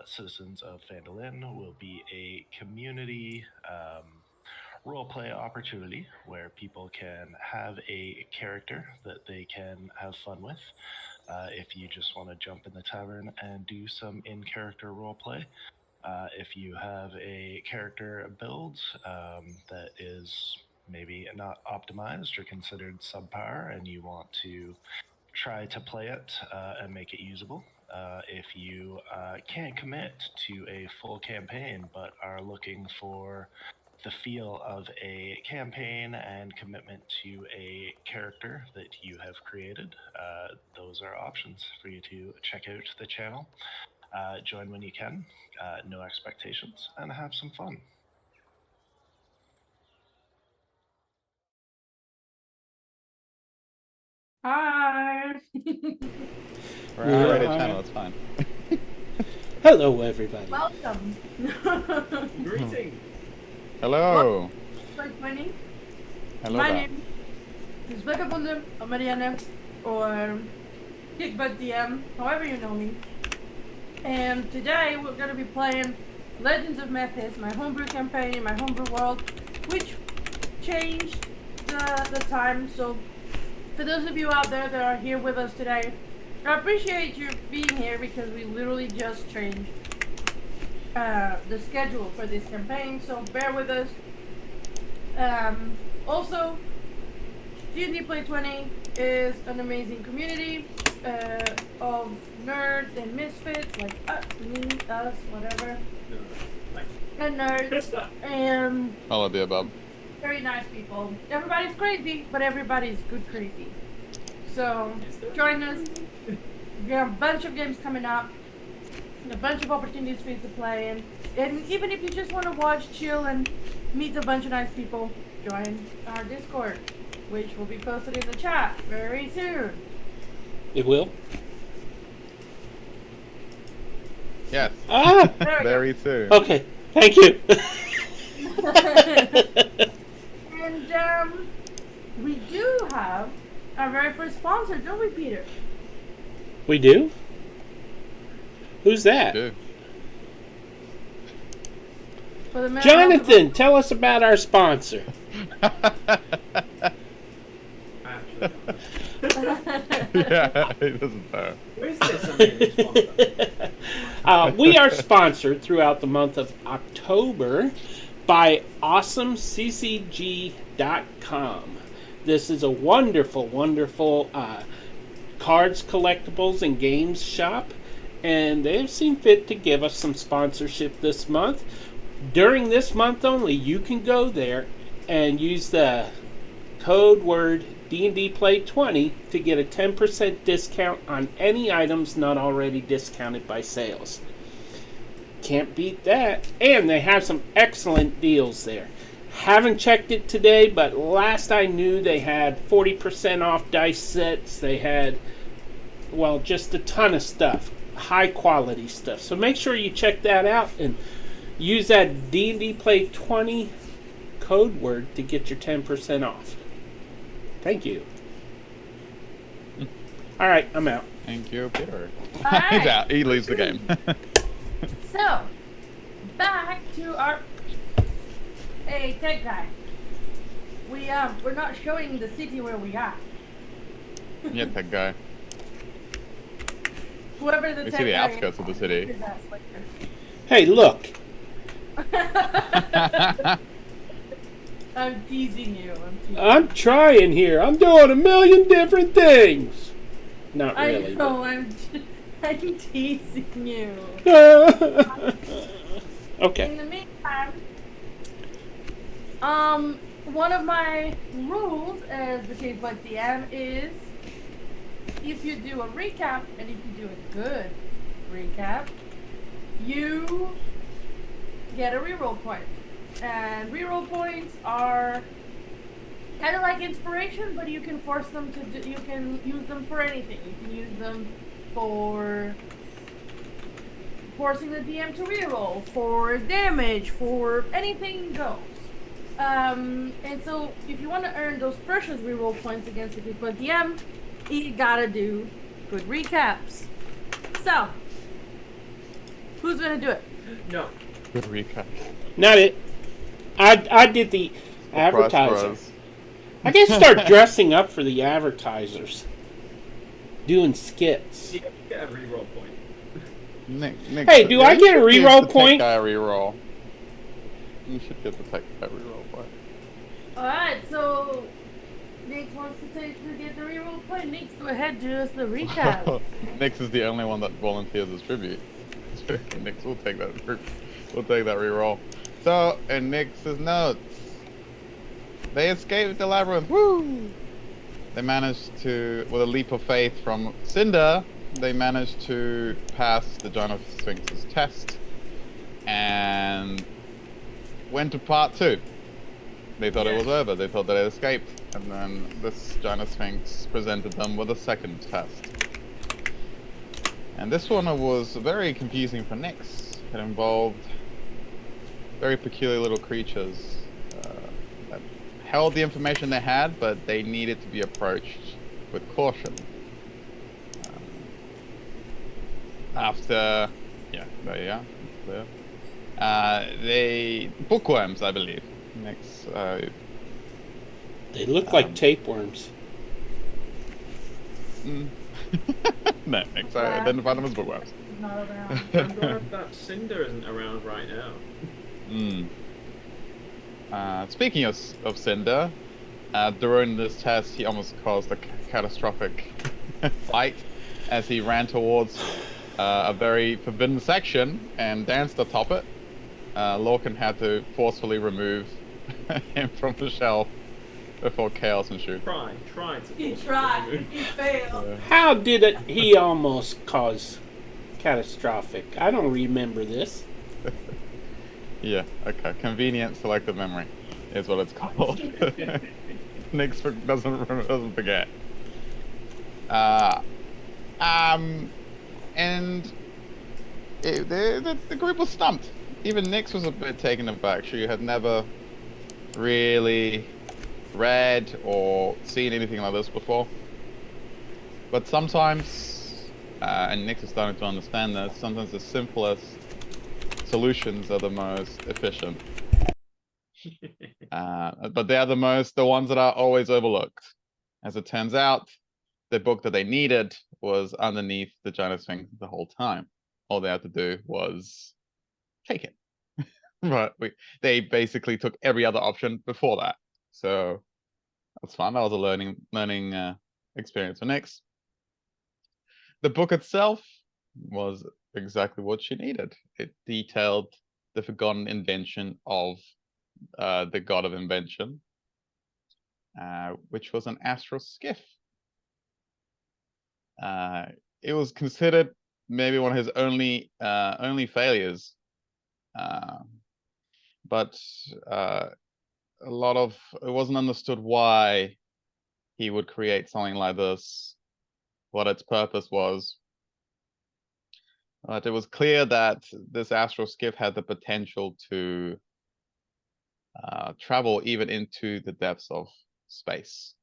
Citizens of Phandalin will be a community roleplay opportunity where people can have a character that they can have fun with. If you just want to jump in the tavern and do some in character roleplay, if you have a character build that is maybe not optimized or considered subpar and you want to try to play it and make it usable. If you can't commit to a full campaign but are looking for the feel of a campaign and commitment to a character that you have created, those are options for you to check out the channel. Join when you can, no expectations, and have some fun. Hi. We're on the right channel, it's fine. Hello, everybody. Welcome. Greeting. Hello. Like Winnie. Hello My there. name is Vagabonde or Marianne or Kickbutt DM, however you know me. And today we're going to be playing Legends of Methis, my homebrew campaign in my homebrew world, which changed the time. So for those of you out there that are here with us today, I appreciate you being here because we literally just changed the schedule for this campaign, so bear with us. Also, D&D Play 20 is an amazing community of nerds and misfits like us, me, us, whatever, and nerds, and All of the above. very nice people. Everybody's crazy, but everybody's good crazy. So join us. We have a bunch of games coming up, and a bunch of opportunities for you to play in. And even if you just want to watch, chill, and meet a bunch of nice people, join our Discord, which will be posted in the chat very soon. It will? Yes. Ah! There we Very soon. Okay, thank you. And we do have our very first sponsor, don't we, Peter? We do? Who's that? Good. For the Jonathan, tell us about our sponsor. Yeah, it doesn't matter. Where's this sponsor? We are sponsored throughout the month of October by AwesomeCCG.com. This is a wonderful, wonderful cards, collectibles, and games shop, and they've seen fit to give us some sponsorship this month. During this month only, you can go there and use the code word D&D Play 20 to get a 10% discount on any items not already discounted by sales. Can't beat that. And they have some excellent deals there. Haven't checked it today, but last I knew they had 40% off dice sets. They had, well, just a ton of stuff. High quality stuff. So make sure you check that out and use that D&D Play 20 code word to get your 10% off. Thank you. All right, I'm out. Thank you, Peter. All right. He's out. He leaves the game. So, back to our... Hey, tech guy. We're not showing the city where we are. Yeah, tech guy. Whoever the We tech see the guy outskirts is, of the city. is us later. Hey, look. I'm teasing you. I'm trying here. I'm doing a million different things. Not really. I know, I'm teasing you. Okay. In the meantime, one of my rules as the Kickbutt DM is if you do a recap, and if you do a good recap, you get a reroll point. And reroll points are kind of like inspiration, but you can force them to you can use them for anything. You can use them for forcing the DM to reroll, for damage, for anything goes. And so if you want to earn those precious reroll points against the people DM, you gotta do good recaps. So, Who's gonna do it? No. Good recap. Not it. I did the advertiser. Surprise. I guess start dressing up for the advertisers. Doing skits. You get a reroll point. Nick, Hey, do I you get a should give reroll the tech point? guy a reroll. You should get the tech guy a reroll point. Alright, so Nate wants to get the reroll point. Nate, go ahead, do us the recap. Nix is the only one that volunteers as tribute. Nix will take that. We'll take that reroll. So, in Nix's notes, they escaped the labyrinth. Woo! They managed to, with a leap of faith from Cinder, they managed to pass the Giant Sphinx's test and went to part 2. They thought it was over. They thought that it escaped, and then this Giant Sphinx presented them with a second test. And this one was very confusing for Nyx. It involved very peculiar little creatures that held the information they had, but they needed to be approached with caution. After, yeah, there you are. They bookworms, I believe. Nyx, They look like tapeworms. no, Nyx, I identify them as bookworms. Not around. I'm glad that Cinder isn't around right now. Speaking of Cinder, during this test, he almost caused a catastrophic fight as he ran towards a very forbidden section and danced atop it. Lorcan had to forcefully remove him from the shelf before chaos ensued. Try to. He force tried, it to he failed. How did he almost cause catastrophic? I don't remember this. Yeah, okay. Convenient selective memory is what it's called. Nyx doesn't forget. And the group was stumped. Even Nyx was a bit taken aback. She had never really read or seen anything like this before. But sometimes, and Nyx is starting to understand this, sometimes the simplest solutions are the most efficient. But they are the ones that are always overlooked. As it turns out, the book that they needed was underneath the Giant Sphinx the whole time. All they had to do was take it. But they basically took every other option before that. So that's fun. That was a learning experience for Nyx. The book itself was exactly what she needed. It detailed the forgotten invention of the god of invention, which was an astral skiff. It was considered maybe one of his only failures, but a lot of it wasn't understood why he would create something like this, what its purpose was. But it was clear that this astral skiff had the potential to travel even into the depths of space,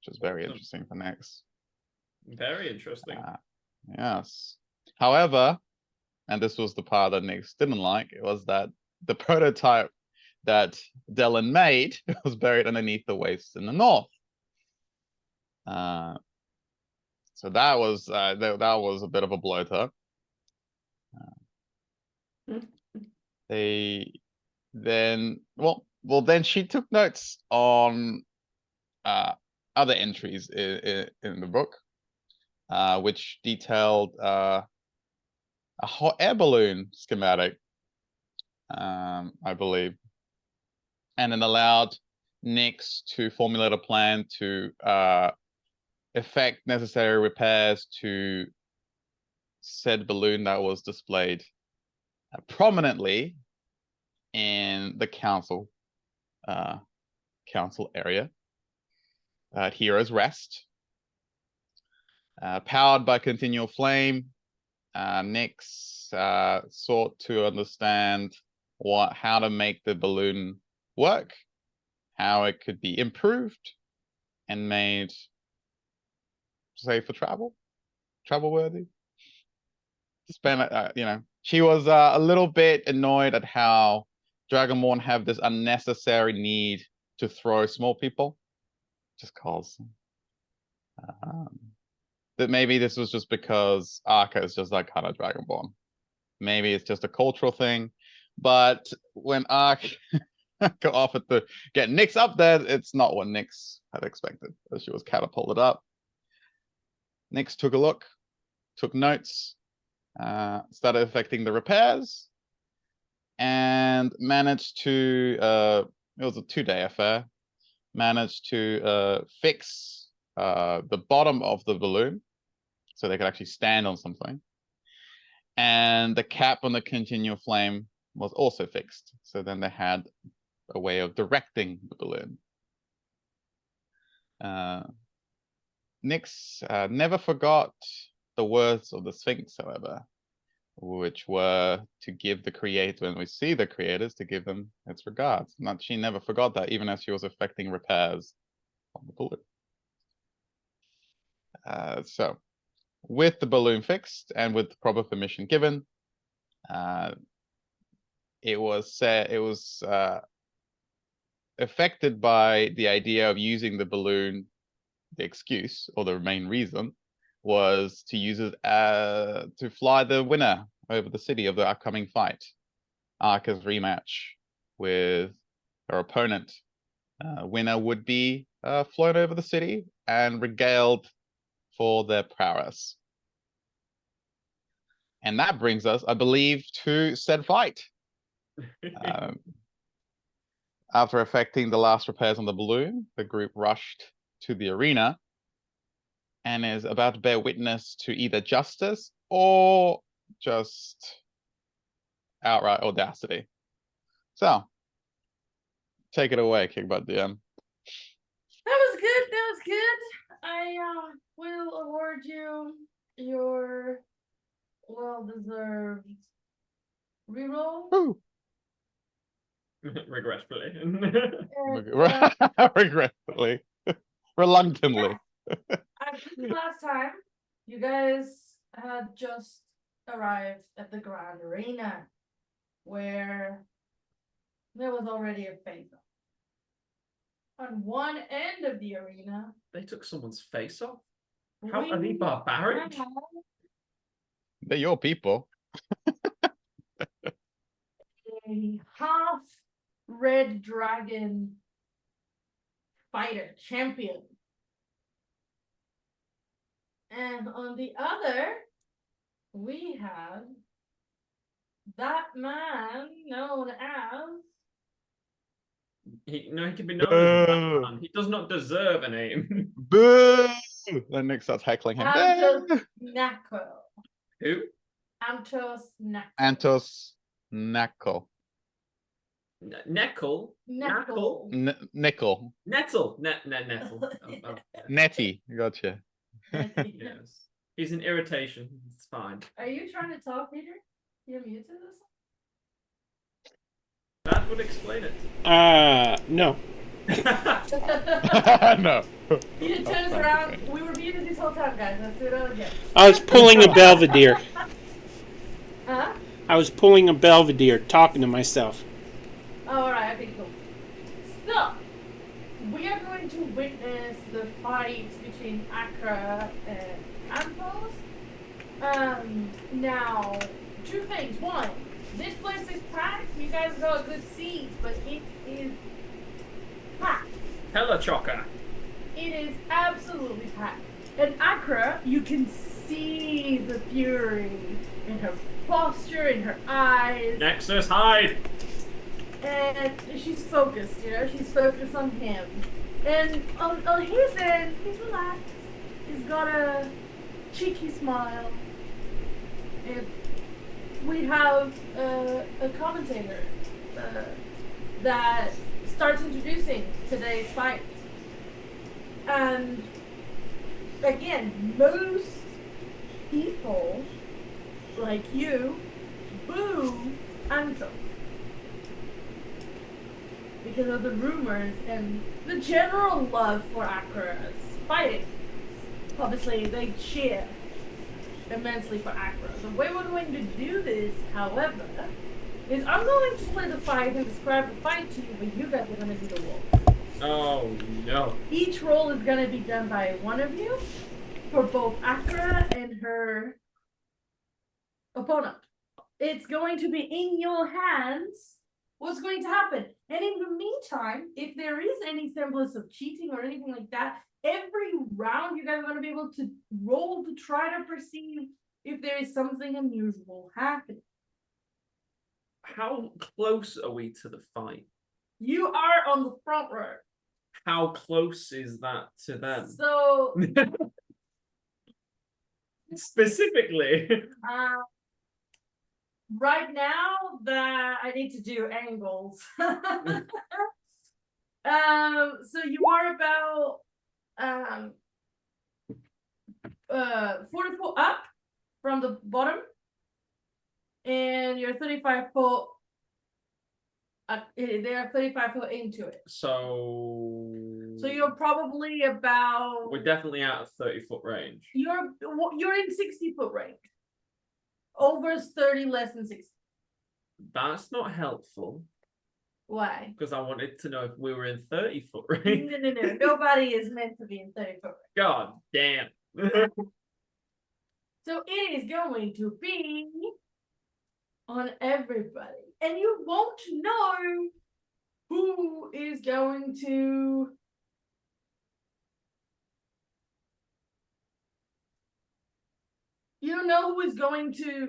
which is very interesting for Nyx. Very interesting. Yes. However, and this was the part that Nyx didn't like, it was that the prototype that Dylan made was buried underneath the wastes in the north. So that was a bit of a blow to her. Then she took notes on other entries in the book, which detailed a hot air balloon schematic, I believe, and it allowed Nyx to formulate a plan to effect necessary repairs to said balloon that was displayed prominently in the council area at Hero's Rest. Powered by continual flame, Nyx sought to understand how to make the balloon work, how it could be improved and made safe for travel worthy. Spend She was a little bit annoyed at how Dragonborn have this unnecessary need to throw small people, just cause. That maybe this was just because Arca is just that kind of Dragonborn. Maybe it's just a cultural thing, but when Ark got offered to get Nyx up there, it's not what Nyx had expected, as she was catapulted up. Nyx took a look, took notes, started affecting the repairs, and managed to, it was a 2-day affair, managed to fix the bottom of the balloon so they could actually stand on something. And the cap on the continual flame was also fixed. So then they had a way of directing the balloon. Nyx never forgot the words of the Sphinx, however, which were to give the creator, when we see the creators, to give them its regards. She never forgot that, even as she was effecting repairs on the balloon. So, with the balloon fixed and with proper permission given, it was affected by the idea of using the balloon. The excuse, or the main reason, was to use it to fly the winner over the city of the upcoming fight. Arca's rematch with her opponent. Winner would be flown over the city and regaled for their prowess. And that brings us, I believe, to said fight. After effecting the last repairs on the balloon, the group rushed to the arena and is about to bear witness to either justice or just outright audacity. So, take it away, Kickbutt DM. That was good. That was good. I will award you your well-deserved reroll. Woo! Regretfully. Regretfully. Reluctantly. I think last time you guys had just arrived at the Grand Arena, where there was already a face-off. On one end of the arena, They took someone's face off? How are they barbaric? They're your people. A half red dragon fighter champion. And on the other, we have that man known as He can be known as that man. He does not deserve a name. Boo! Then Nick starts heckling him. Antos Nako. Who? Antos Nako. Antos Nako. Neckle? Nako. Nickel. Nettle. Nettle. Oh, Netty. Gotcha. yes. He's an irritation. It's fine. Are you trying to talk, Peter? You're muted or That would explain it. No. No. Peter turns around. We were muted this whole time, guys. Let's do it all again. I was pulling a Belvedere. Huh? I was pulling a Belvedere, talking to myself. Oh, alright, okay, cool. So, we are going to witness the fight between Accra and Antos. Now, two things. One, this place is packed. You guys got a good seat, but it is packed. Hella chocker. It is absolutely packed. And Accra, you can see the fury in her posture, in her eyes. Nexus, hide! And she's focused, she's focused on him. And on his end, he's relaxed. He's got a cheeky smile. And we have a commentator that starts introducing today's fight. And again, most people, like you, boo Antos. Because of the rumors and the general love for Accra's fighting. Obviously, they cheer. immensely for Accra. The way we're going to do this, however, is I'm going to play the fight and describe the fight to you, but you guys are going to do the roll. Oh no. Each roll is going to be done by one of you for both Accra and her opponent. It's going to be in your hands what's going to happen. And in the meantime, if there is any semblance of cheating or anything like that, every round you guys are going to be able to roll to try to perceive if there is something unusual happening. How close are we to the fight? You are on the front row. How close is that to them? So, Specifically. right now that I need to do angles. So you are about 40 foot up from the bottom, and you're 35 foot. They are 35 foot into it. So you're probably about. we're definitely out of 30-foot range. You're in 60 foot range. Over is 30, less than 60. That's not helpful. Why? Because I wanted to know if we were in 30-foot range. No. Nobody is meant to be in 30 foot range. God damn. So it is going to be on everybody. And you won't know who is going to. You don't know who is going to,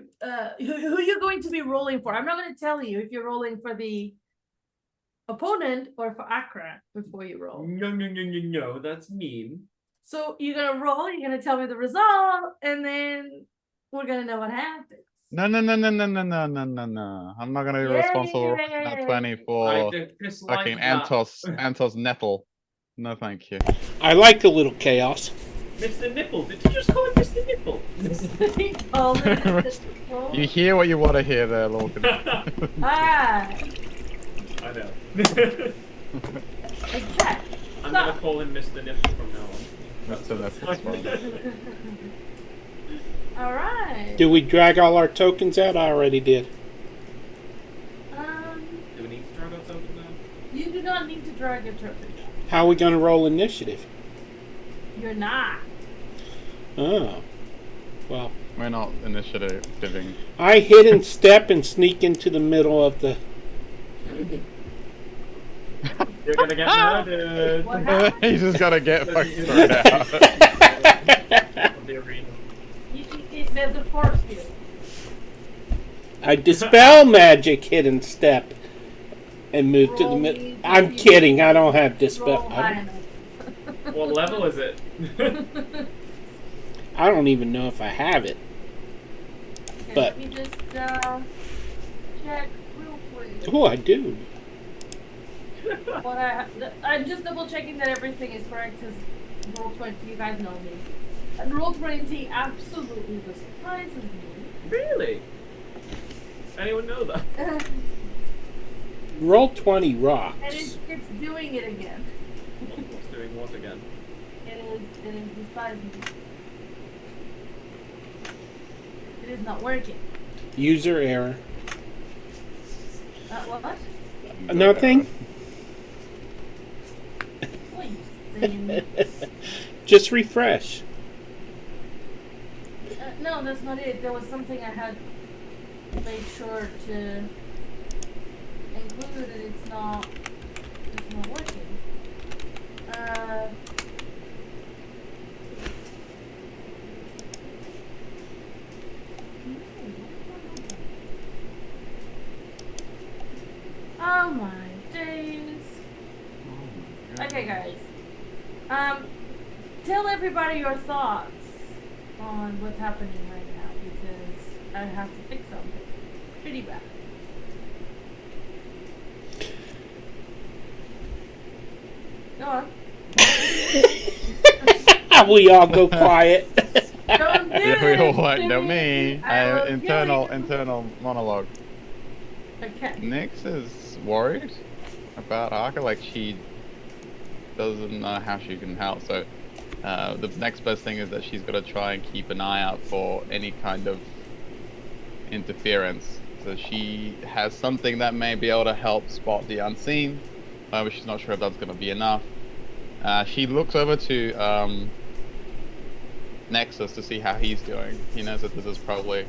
who you're going to be rolling for. I'm not going to tell you if you're rolling for the opponent or for Accra before you roll. No, that's mean. So you're going to roll, you're going to tell me the result, and then we're going to know what happens. No. I'm not gonna be responsible for that 20 for fucking Antos Nettle. No, thank you. I like a little chaos. Mr. Nipple, did you just call him Mr. Nipple? You hear what you want to hear there, Lorcan. Ah. I know. Okay. I'm gonna call him Mr. Nipple from now on. Mr. Nettle's fine. All right. Do we drag all our tokens out? I already did. Do we need to drag our tokens out? You do not need to drag your tokens out. How are we going to roll initiative? You're not. Oh. Well. We're not initiativing. I hidden step and sneak into the middle of the... You're gonna get murdered. What happened? He's just gotta get fucking thrown out. Of the arena. There's a force field. I dispel magic hidden step and move to the middle. I'm kidding. I don't have dispel. What level is it? I don't even know if I have it. Okay, But- let me just check real quick. Oh, I do. I'm just double checking that everything is correct because roll 20, you guys know me. And roll 20 absolutely surprises me. Really? Anyone know that? Roll 20 rocks. And it's doing it again. What's doing what again? It is despising me. It is not working. User error. What? Nothing? What are you saying? Just refresh. No, that's not it. There was something I had made sure to include, and it's not working. Oh my days. Okay, guys. Tell everybody your thoughts on what's happening right now because I have to fix something pretty bad. Go on. We all go quiet. Don't do We all it like to know me. I will kill Internal monologue. you. Okay. Nyx is worried about Arca, like she doesn't know how she can help. So The next best thing is that she's got to try and keep an eye out for any kind of interference. So she has something that may be able to help spot the unseen, but she's not sure if that's going to be enough. She looks over to Nexus to see how he's doing. He knows that this is probably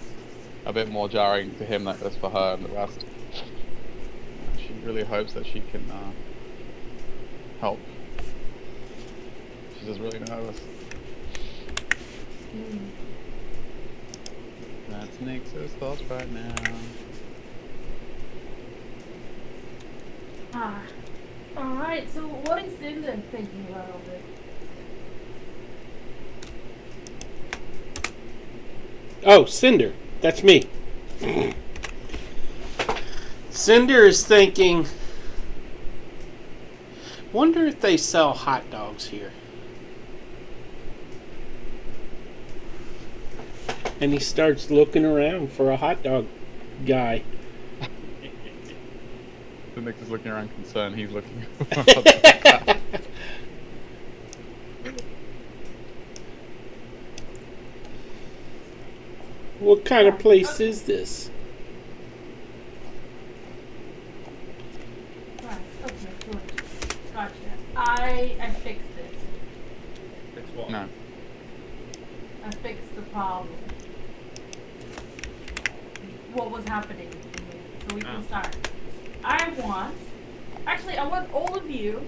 a bit more jarring to him than it is for her and the rest. She really hopes that she can help. She's just really nervous. That's Nexus' thoughts right now. Alright, so what is Cinder thinking about all this? Oh, Cinder. That's me. Cinder is thinking, wonder if they sell hot dogs here. And he starts looking around for a hot dog guy. The Nexus is looking around concerned. He's looking. What kind of place is this? Right, okay, good. Gotcha. I fixed it. Fix what? No. I fixed the problem. What was happening, so we can start. I want all of you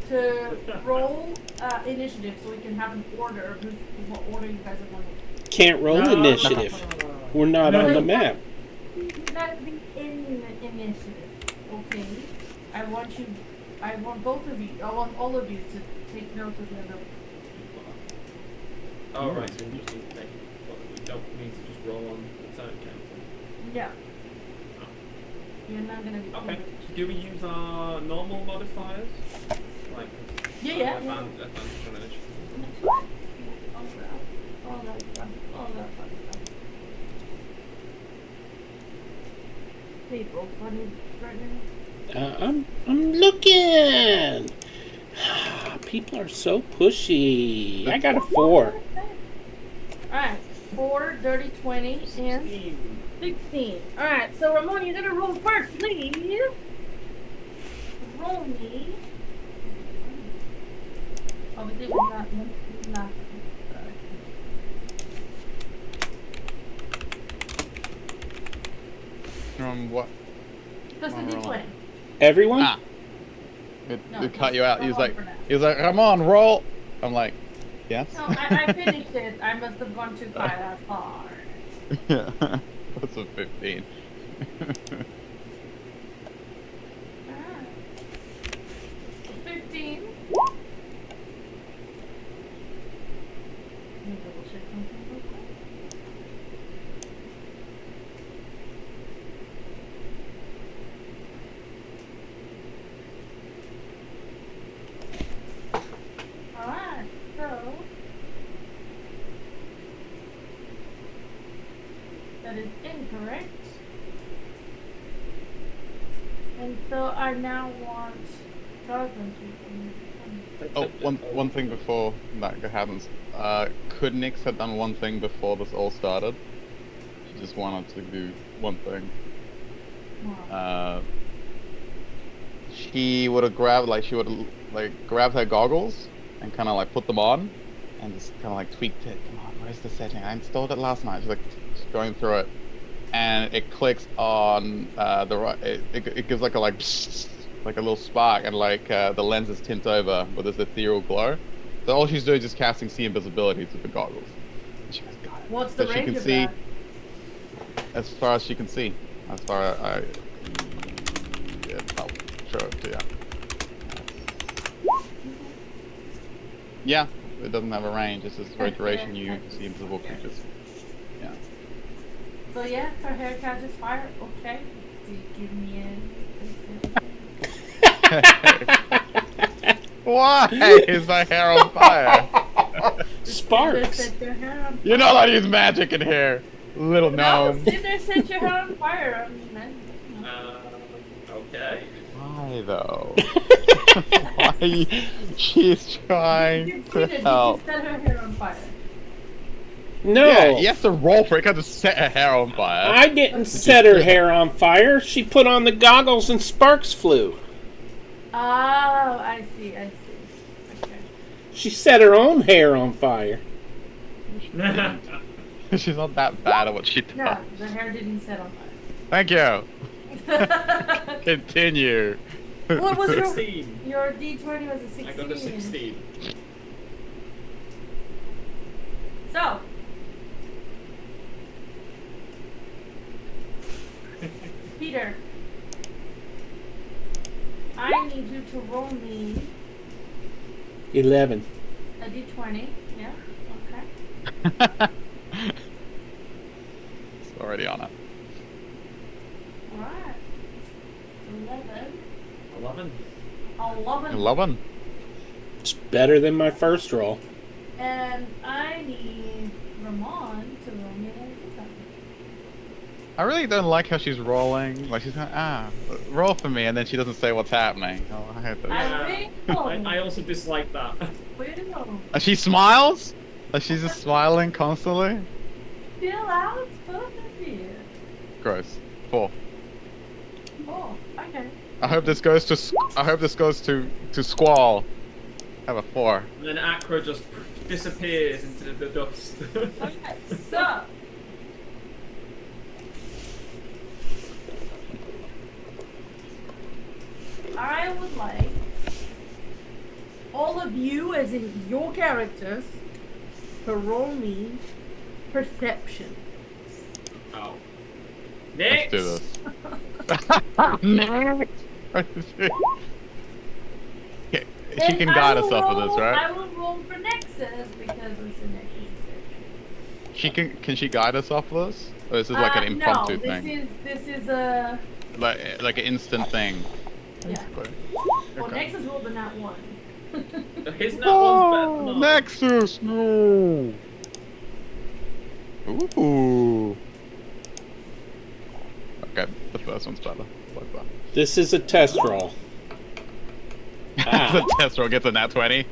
to roll initiative so we can have an order of what order you guys are going to. Can't roll initiative. We're not on the map. Not be in the initiative, okay? I want both of you. I want all of you to take note of the other. Oh, right, so we just need to we don't need to just roll on the turn counter. Yeah. You're not gonna be. Okay, so do we use our normal modifiers? Like, Yeah. advanced initiative. All that fun stuff. People, funny right now. I'm looking. People are so pushy. I got a 4. Alright, 4, dirty 20, and 16. Alright, so Ramon, you're gonna roll first, please. Roll me. Obviously, we're not. From what? Plus the Oh, roll. d20. Everyone? Ah. No, It cut you out. He was Ramon like, for now. come on, roll. I'm like, yes. No, I finished it. I must have gone too far that far. Yeah. That's a 15. Alright. 15. Let me double check something real quick. Alright, so that is incorrect. And so I now want Jonathan to. Oh, one thing before that happens. Could Nix have done one thing before this all started? She just wanted to do one thing. She would have grabbed, grabbed her goggles and kind of like put them on and just kind of like tweaked it. Come on, where's the setting? I installed it last night. She's like just going through it, and it clicks on the right. It gives like a like a little spark, and like the lenses tint over with this ethereal glow. So all she's doing is just casting see invisibility through the goggles. And she goes, got it. What's the So she range can of see that? as far as she can see. As far as yeah, I'll show it to you. Yeah, it doesn't have a range. It's just for duration you see invisible creatures. Yeah. So yeah, her hair catches fire. Okay. Do you give me Why is my hair on fire? Sparks. Set your hair on You're not allowed to use magic in here, little No, gnome. Cinder set your hair on fire. I mean, man. Okay. Why though? Why are you... She's trying Did to you help. set her hair on fire? No, Yeah, you have to roll for it. You can't just set her hair on fire. I didn't set her hair on fire. She put on the goggles and sparks flew. Oh, I see. Okay. She set her own hair on fire. She's not that bad at what she does. No, the hair didn't set on Thank you. fire. Continue. What was 16. your D20 was a 16. I got a 16. So. Peter. I need you to roll me 11. a D20. Yeah, okay. It's already on it. Alright. 11. 11. 11. 11. It's better than my first roll. And I need Ramon to roll me a D20. I really don't like how she's rolling. Like she's going, roll for me, and then she doesn't say what's happening. Oh, I hate that. I also dislike that. And she smiles? Like she's just smiling constantly? Feel out, perfect. Gross. 4. Oh, okay. I hope this goes to Squall. I have a 4. And then Acro just disappears into the dust. Okay, so. I would like all of you, as in your characters, to roll me perception. Oh. Let's Next! do this. Next! Okay, she And can I guide will us off of this, roll- right? I will roll for Nexus because it's a Nexus. She can she guide us off of this? Or is this like an impromptu no, thing? This is a Like an instant thing. yeah. Basically. Well, Okay. Nexus rolled a nat 1. His nat one's better than Oh, ours. Nexus, no. Ooh. Okay, the first one's better. Like that. This is a test roll. The test roll gets a nat 20.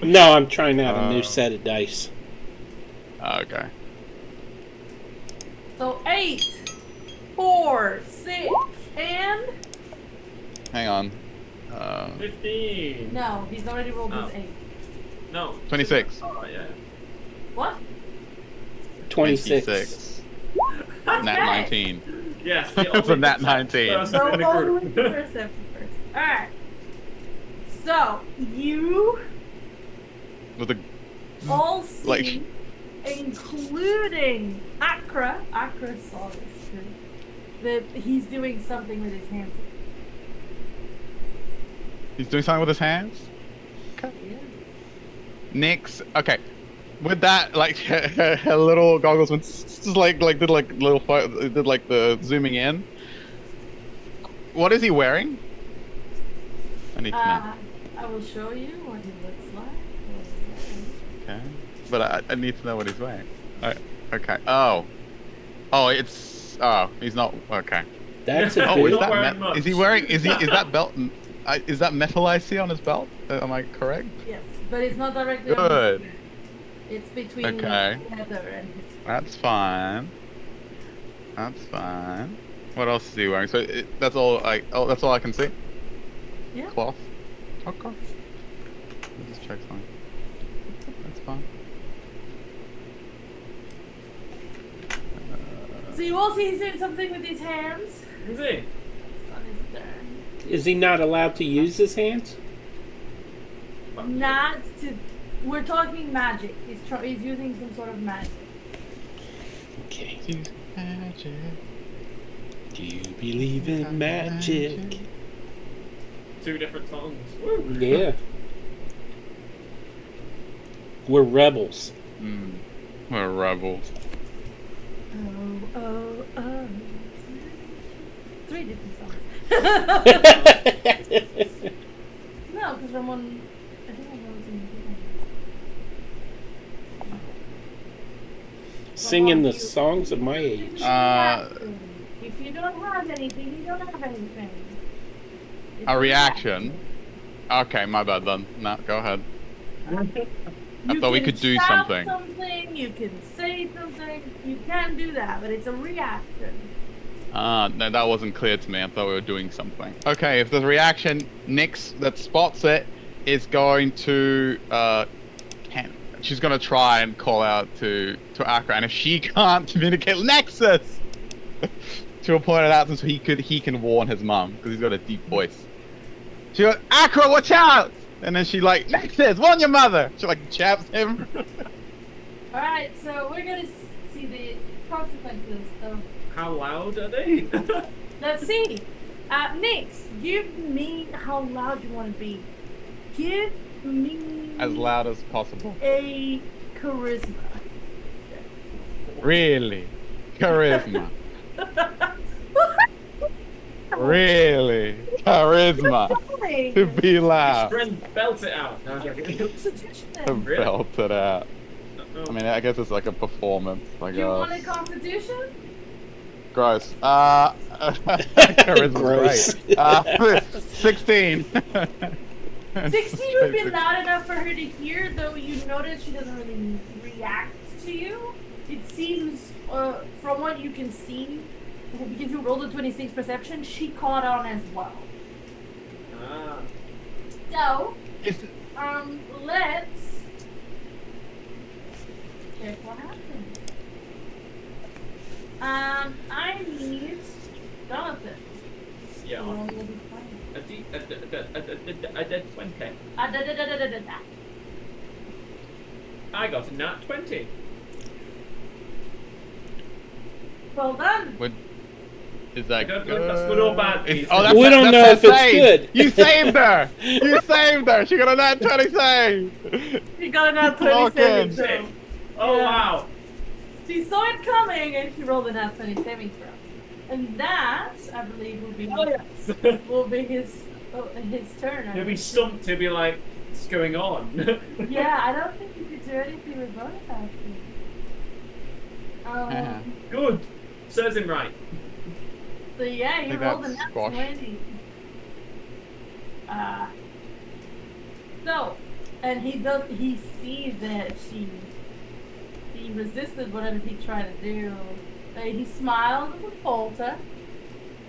No, I'm trying out a new set of dice. Okay. So 8, 4, 6, and Hang on. 15. no, he's already rolled his Oh. 8. No. 26. Oh, yeah. What? 26. Nat Okay. 19. Yes. It's a nat 19. So roll with the perception first. Alright. So, you With a all see, Like- including Accra saw this too, that he's doing something with his hands. he's doing something with his hands. Yeah. Nyx. Okay. With that, like her little goggles went just like did like little did like the zooming in. What is he wearing? I need to know. I will show you what he looks like. Okay. But I need to know what he's wearing. Okay. Oh, it's. Oh, he's not. Okay. That's a Oh, good. is not that wearing much. is he wearing? Is that belt? Is that metal I see on his belt? Am I correct? Yes, but it's not directly on Good. his ear. It's between Okay. the leather and his. That's fine. That's fine. What else is he wearing? So that's all. That's all I can see. Yeah. Cloth. Okay. I'll just check something. That's fine. So you all see he's doing something with his hands. Is he? It's on his turn. Is he not allowed to use his hands? Not to. We're talking magic. He's using some sort of magic. Okay. Use magic. Do you believe in magic? 2 different tongues. Woo. Yeah. We're rebels. We're rebels. Oh. 3 different songs. No, because Ramon. I think Ramon's in the beginning. Singing the songs of my age. If you don't have anything, you don't have anything. It's A reaction. Okay, my bad then. No, go ahead. I You thought we can could do shout something. You can say something. You can do that, but it's a reaction. No, that wasn't clear to me. I thought we were doing something. Okay, if there's a reaction, Nyx that spots it is going to she's gonna try and call out to Akra, and if she can't communicate Nexus, she'll point it out so he can warn his mom because he's got a deep voice. She goes, Akra, watch out! And then she like, Nexus, warn your mother. She like jabs him. All right, so we're gonna see the consequences of. How loud are they? Let's see. Nix, give me how loud you want to be. Give me As loud as possible. a charisma. Really? Charisma. Really? Charisma. To be loud. Strength, belt it out. No, I'm joking. To belt it out. I mean, I guess it's like a performance. I Do you want a guess. constitution? Gross. Charisma's Gross. great. 16. 16 would be loud enough for her to hear, though you notice she doesn't really react to you. It seems, from what you can see, because you rolled a 26 perception, she caught on as well. Ah. So, let's check what happens. I need Jonathan. Yeah. to roll me a d20. I did 20. I got a nat 20. Well done. Is that I don't know good? if that's good or bad. We don't know if it's good. You saved her. You saved her. She got a nat 20 save. She got a nat 27. Fucking So. Oh, Yeah. wow. She saw it coming and she rolled a nat 20 saving throw. And that, I believe, will be his turn. He'll be stumped. He'll be like, what's going on? Yeah, I don't think you could do anything with bonus action. Good. Serves him right. So yeah, you think rolled a that's nat squash. 20. So, and he sees that he resisted whatever he tried to do. He smiles with a falter,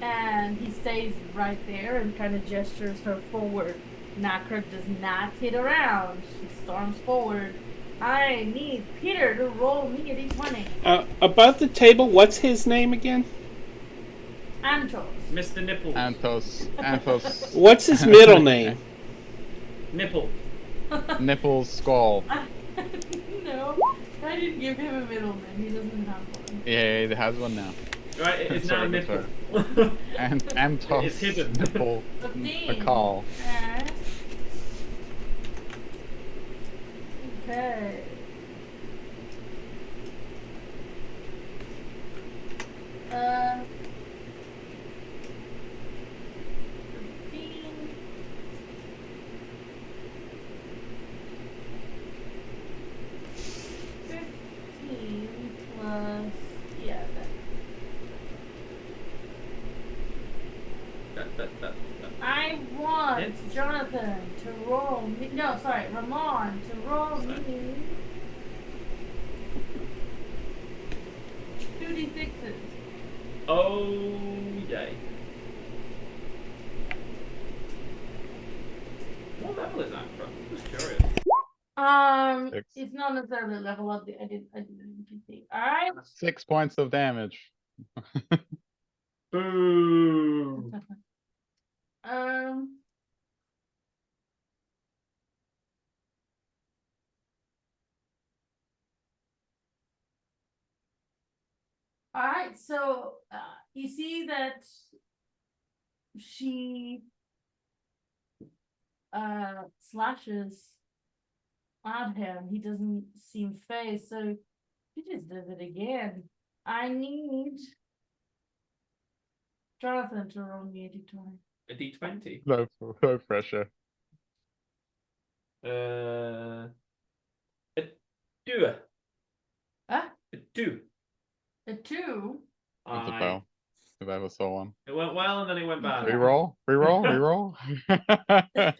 and he stays right there and kind of gestures her forward. Nakra does not hit around. She storms forward. I need Peter to roll me a d20. About the table, what's his name again? Antos. Mr. Nipple. Anthos. What's his middle name? Nipple. Nipples skull. No, I didn't give him a middleman. He doesn't have one. Yeah, he has one now. Right, it is now Sorry, Nipple. And Antos. It's hidden. Nipple. 15. A call. Alright. Okay. Uh. 15. Plus, yeah, I want It's- Jonathan to roll me. No, sorry, Ramon to roll me 2d6s. Oh, yay. What level is that from? I'm just curious. Six. It's not necessarily level up. I didn't see. All right. 6 points of damage. Boo. Um. All right, so you see that she slashes at him. He doesn't seem phased, so he just does it again. I need Jonathan to roll me a d20. A d20. No pressure. A 2. Huh? A 2. A 2. That's a I fail. if I ever saw one. It went well and then it went bad. Reroll, reroll, reroll.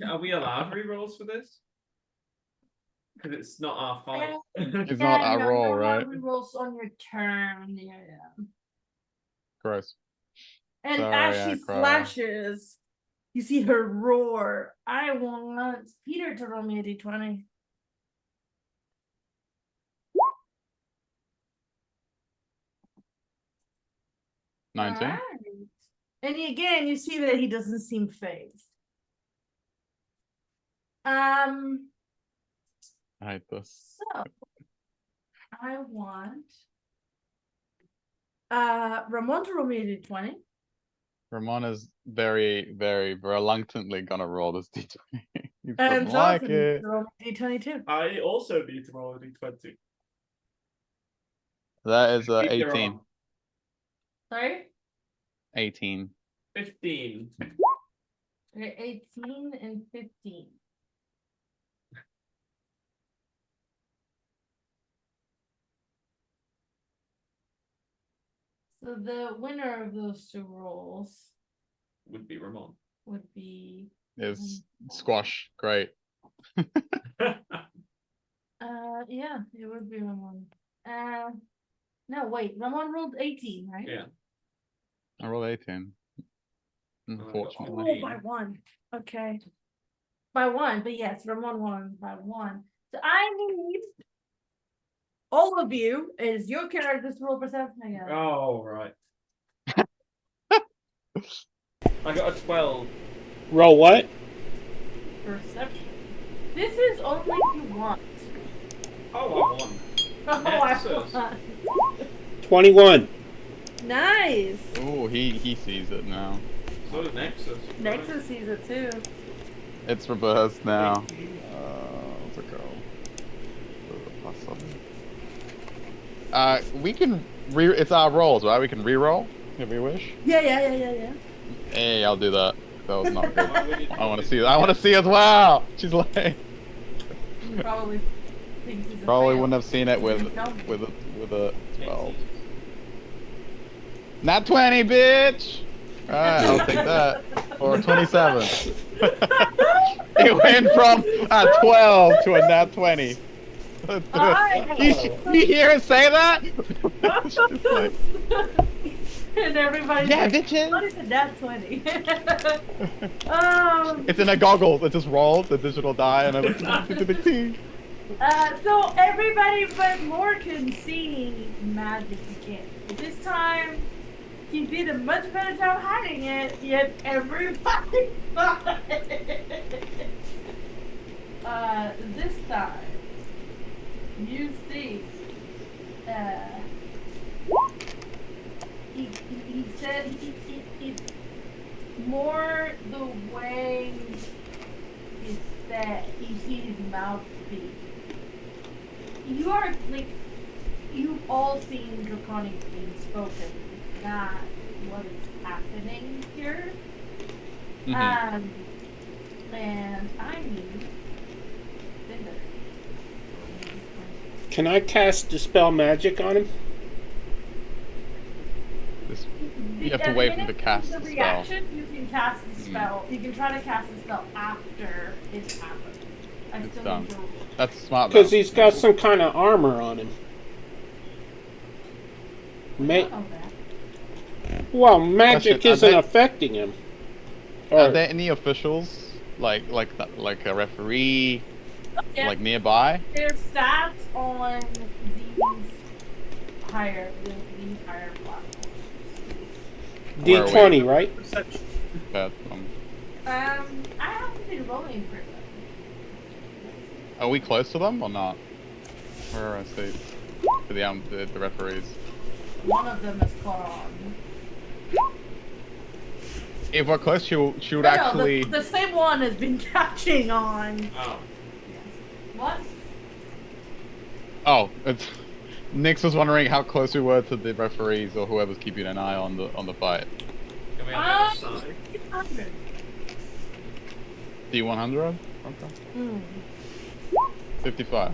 Are we allowed rerolls for this? Because it's not our fight. It's not our roll, right? Rerolls on your turn. Yeah. Gross. And Sorry, as I she cried. slashes, you see her roar. I want Peter to roll me a d20. $19. Alright. And again, you see that he doesn't seem phased. I hate this. So I want Ramon to roll me a d20. Ramon is very, very reluctantly gonna roll this d20. He And doesn't like Jonathan it. to roll me a d20 too. I also need to roll a d20. That is Keep your 18. arm. Sorry? 18. 15. Okay, 18 and 15. So the winner of those two rolls Would be Ramon. would be Is squash. Great. yeah, it would be Ramon. No, wait, Ramon rolled 18, right? Yeah. I rolled 18. got Unfortunately. Oh, by one. Okay. By one, but yes, Ramon won by one. So I need all of you is your characters to roll perception again. Oh, right. I got a 12. Roll what? Perception. This is only if you want. Oh, I won. Oh, I Nexus. want. 21. Nice. Oh, he sees it now. So did Nexus. Nexus sees it too. It's reversed now. What's it go? We can it's our rolls, right? We can re-roll if we wish. Yeah. Hey, I'll do that. That was not good. Why would it- I want to see. I want to see as well. She's like, Probably thinks he's a probably fail. wouldn't have seen it with a 12. Not 20, bitch. All right, I'll take that. Or 27. It went from a 12 to a nat 20. You hear her say that? She's like, And everybody's yeah, like, bitches. what is a nat 20? It's in a goggles. It just rolls the digital die and everything. So everybody but Morgan see magic again. This time, he did a much better job hiding it, yet everybody saw it. This time, you see, he said it's more the way it's that you see his mouth speak. You are like, you've all seen draconic being spoken. It's not what is happening here. And I need Cinder. Can I cast Dispel Magic on him? You have to wait for him to cast the the spell. reaction. You can cast the spell. You can try to cast the spell after it's happened. I It's still done. need to roll. That's smart. Because though. he's got some kind of armor on him. I don't know that. Well, magic Question, are isn't they- affecting him. Are Or, there any officials like a referee Yeah. like nearby? Their stats on these higher platforms. D20, right? Perception. But, I haven't been rolling for them. are we close to them or not? Where are our seats? For the referees. One of them is caught on. If we're close, she would No, actually. the same one has been catching on. Oh. Yes. What? Oh, it's. Nix was wondering how close we were to the referees or whoever's keeping an eye on the fight. Can we have the other side? 100. D100? Okay. 55.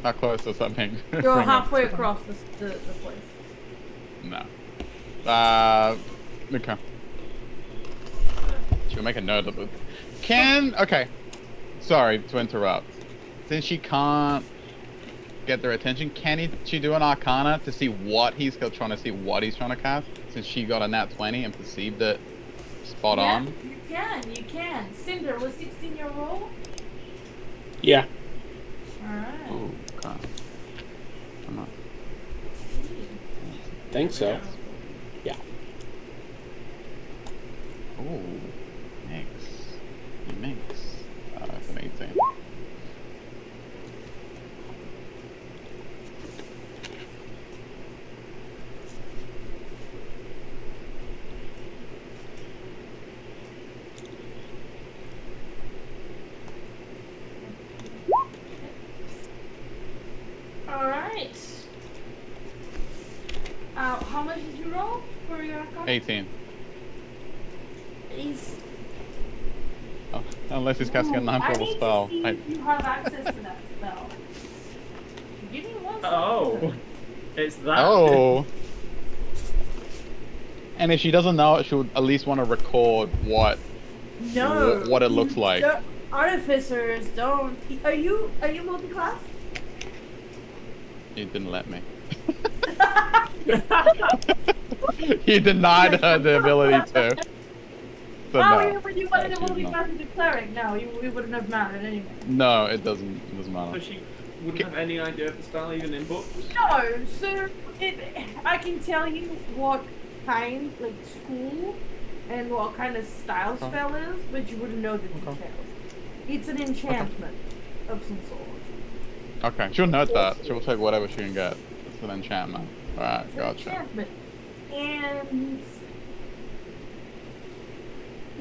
How close does that mean? You're halfway across the place. No. Okay. She'll make a note of it. Okay. Sorry to interrupt. Since she can't get their attention, she do an Arcana to see what he's trying to see what he's trying to cast? Since she got a nat 20 and perceived it spot Yeah, on. you can. Cinder, was 16 your roll? Yeah. Alright. Ooh, okay. I'm not. Think so. Yeah. Ooh, mix. Mix. That's an 18. Alright. How much did you roll for your Arcana? 18. He's... Oh, unless he's casting a ninth level spell. I need to see if you have access to that spell. Give me one second. Oh, it's that. Oh. And if she doesn't know it, she'll at least want to record what it looks like. Artificers don't. Are you multi-class? You didn't let me. He denied her the ability to. So no. When you wanted to she's not. multi-class into cleric, no, we wouldn't have mattered anyway. No, it doesn't matter. So she wouldn't have any idea of the spell even in books? No, so I can tell you what kind, like school, and what kind of style spell is, but you wouldn't know the details. It's an enchantment of some sort. Okay, she'll note that. She'll take whatever she can get. It's an enchantment. Alright, It's an gotcha. enchantment. And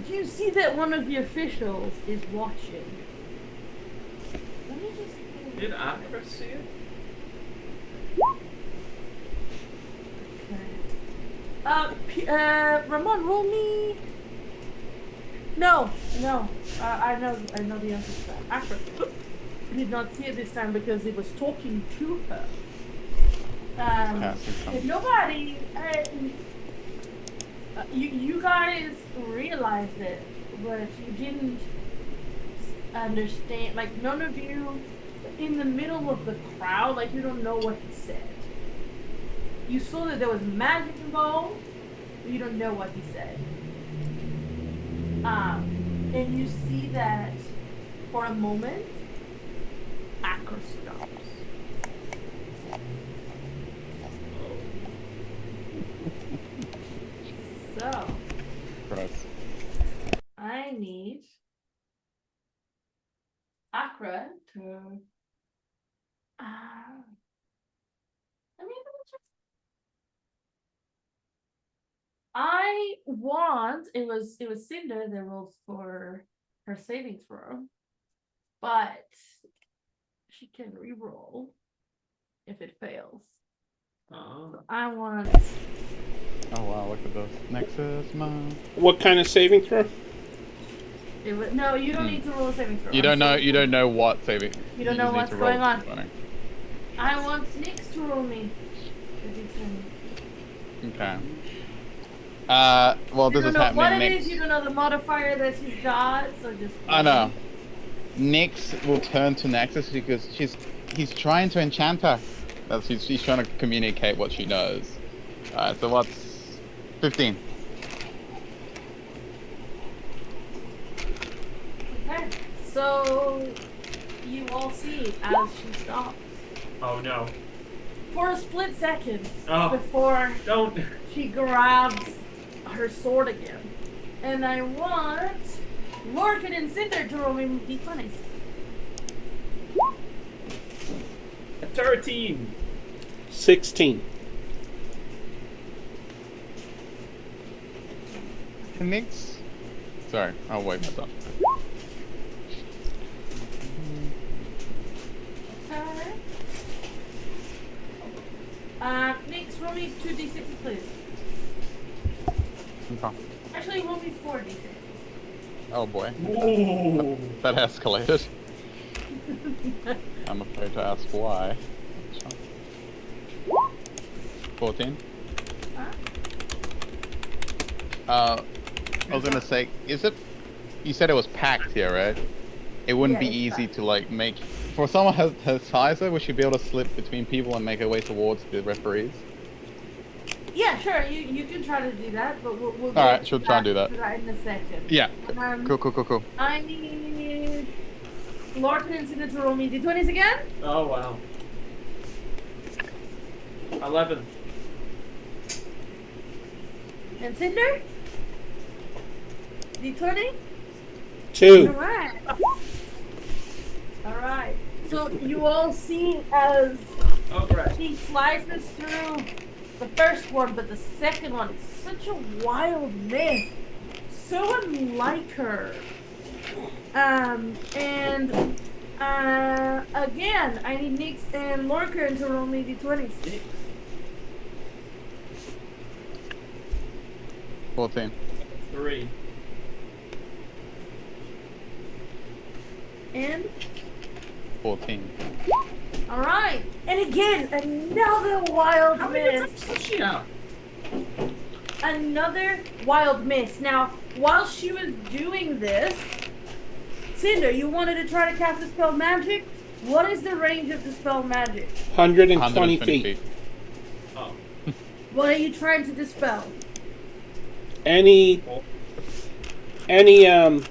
you see that one of the officials is watching. Let me just... Did Akra see it? Ramon, roll me. No. I know the answer to that. Akra did not see it this time because it was talking to her. If nobody, you guys realized it, but you didn't understand. Like none of you, in the middle of the crowd, like you don't know what he said. You saw that there was magic involved, but you don't know what he said. And you see that for a moment, Akra stops. So, Gross. I need Akra to. Let me double check. I want it was Cinder that rolled for her saving throw, but she can re-roll if it fails. Oh. I want. Oh wow, look at this. Nexus, man. What kind of saving throw? No, you don't need to roll a saving throw. You don't know what saving. You don't know just need what's to roll going on. funny. I want Nyx to roll me. a D10. Okay. Well, You this don't is know happening. what it Nyx. is. You don't know the modifier that she's got, so just. I know. Nyx will turn to Nexus because he's trying to enchant her. She's trying to communicate what she knows. So what's 15? Okay, so you all see as she stops Oh no. for a split second Oh. before Don't. she grabs her sword again. And I want Morgan and Cinder to roll me d20s. A 13. 16. Nyx? Sorry, I'll wait myself. Nyx, roll me 2d6, please. Okay. Actually, roll me 4d6. Oh boy. Ooh. That escalated. I'm afraid to ask why. 14? Huh? I was gonna say, is it? You said it was packed here, right? It wouldn't Yeah, be it's easy to like make for someone has Tizer. We should be able to slip between people and make our way towards the referees. Yeah, sure. You can try to do that, but we'll All get right, to she'll try and do that. in a second. Yeah. Um, Cool. I need Lord Peninsula to roll me d20s again. Oh wow. 11. And Cinder? D20? 2. Alright. Alright. So you all see as Oh great. he slices through the first one, but the second one is such a wild miss. So unlike her. Again, I need Nix and Lorcan to roll me d20s. 14. 3. And 14. alright. And again, another wild How many miss. attacks does she have? Another wild miss. Now, while she was doing this, Cinder, you wanted to try to cast a spell magic? What is the range of the spell magic? 120 feet. Oh. What are you trying to dispel? Any him.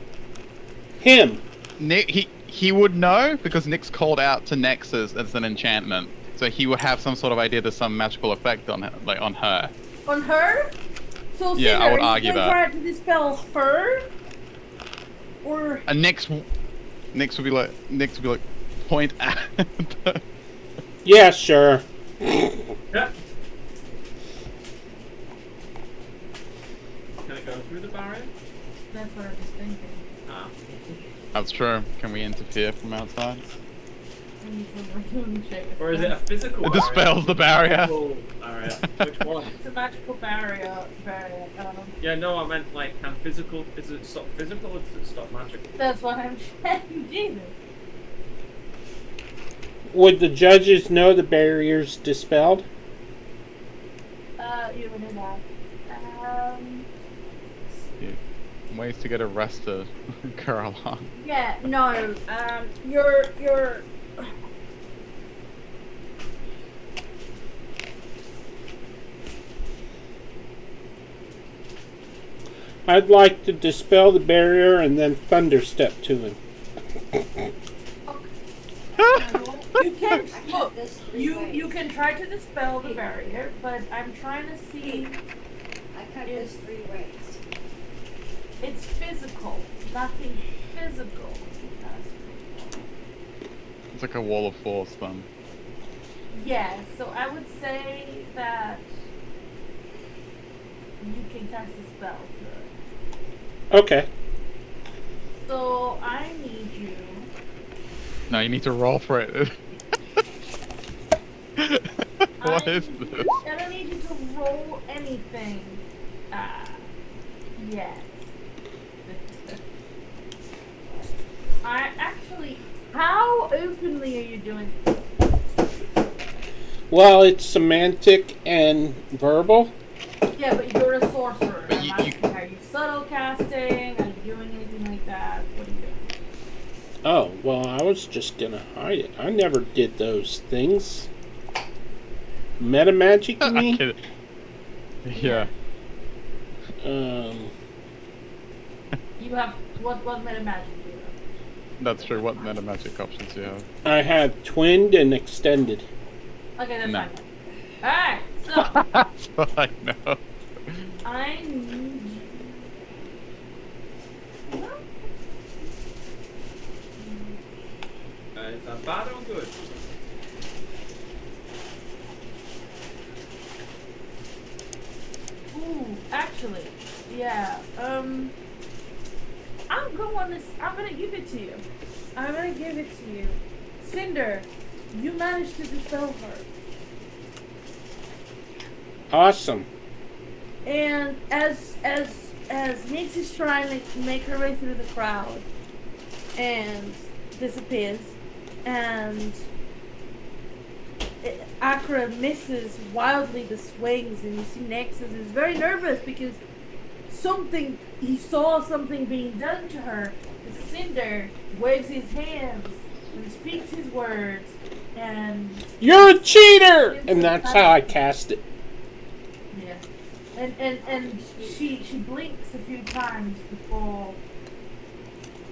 Nick, he would know because Nick's called out to Nexus as an enchantment, so he would have some sort of idea there's some magical effect on her, like on her. On her? So, Yeah, Cinder, I would are you argue going to try to dispel her? Or And Nick's would be like point at. Yeah, sure. Yeah. Can it go through the barrier? that's what I was thinking. Ah. That's true. Can we interfere from outside? I need to check Or is it a physical It barrier? dispels the barrier. Oh, alright. Which one? It's a magical barrier. Yeah, no, I meant like, can physical, is it stop physical or does it stop magical? That's what I'm saying. Jesus. Would the judges know the barrier's dispelled? You would know that. Ways to get arrested, Caroline. Yeah, no. You're. I'd like to dispel the barrier and then thunderstep to him. You can look. You can try to dispel the barrier, but I'm trying to see. I cut this 3 ways. It's physical. Nothing physical. It's like a wall of force then. Yeah. So I would say that you can cast a spell to it. Okay. So I need you. No, you need to roll for it. What is this? I don't need you to roll anything yet. I actually. How openly are you doing this? Well, it's semantic and verbal. Yeah, but you're a sorcerer. But I'm you- asking, are you subtle casting? Are you doing anything like that? What are you doing? Oh, well, I was just gonna hide it. I never did those things. Meta magic, you mean? Okay. Yeah. You have what meta magic do you have? That's true. What meta magic options do you have? I have twinned and extended. Okay, that's No. fine. Alright, so That's what I know. I need Is that bad or good? Ooh, actually, yeah. I'm gonna give it to you. I'm gonna give it to you. Cinder, you managed to dispel her. Awesome. And as Nix is trying to make her way through the crowd and disappears, and Akra misses wildly the swings, and you see Nexus is very nervous because something. He saw something being done to her. The Cinder waves his hands and speaks his words, and You're a cheater! And that's how I cast it. yeah, and she blinks a few times before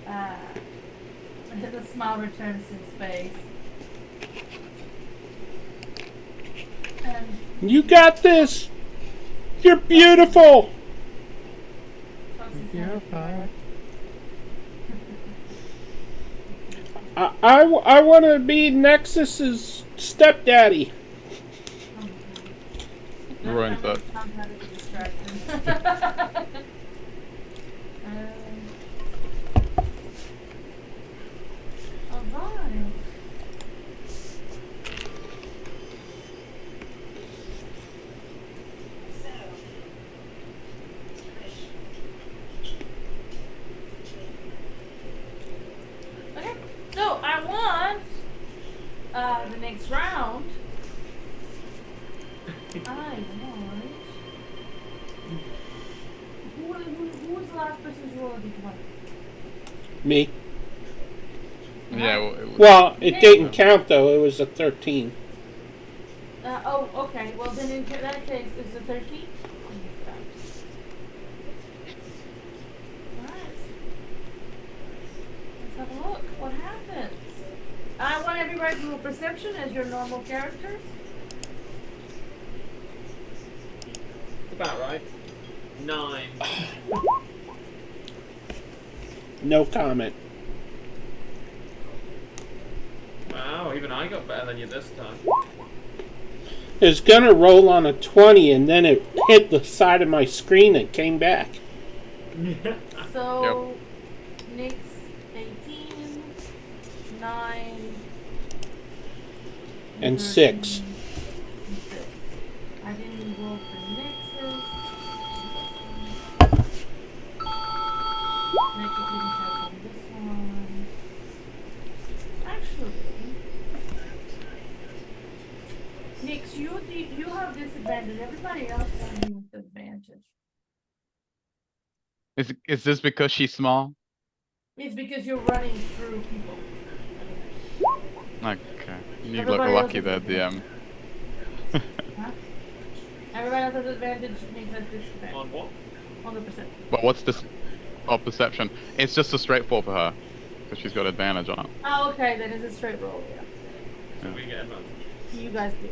the smile returns to his face. And You got this! You're beautiful! tucks his head back. I want to be Nexus's stepdaddy. Ruins that. Sounds like a distraction. Alright. Okay, so I want the next round. I want. Who was the last person to roll a d20? Me. Yeah. Well, it didn't count though. It was a 13. Oh, okay. Well, then in that case, it's a 13. Alright. Let's have a look. What happens? I want everybody to roll perception as your normal characters. About right. 9. No comment. Wow, even I got better than you this time. It was gonna roll on a 20 and then it hit the side of my screen and came back. So, Nick's 18, 9, And 13, 6. and 6. I didn't roll for Nexus. Nexus didn't count on this one. Actually, Nix, you have disadvantage. Everybody else has you with advantage. Is this because she's small? It's because you're running through people. Okay. You look Everybody else lucky has there, advantage. DM. Huh? Everybody else has advantage. Nix has disadvantage. On what? 100%. But what's this? Oh, perception. It's just a straight 4 for her, because she's got advantage on it. Oh, okay. Then it's a straight roll. Yeah. So we get advantage. You guys do.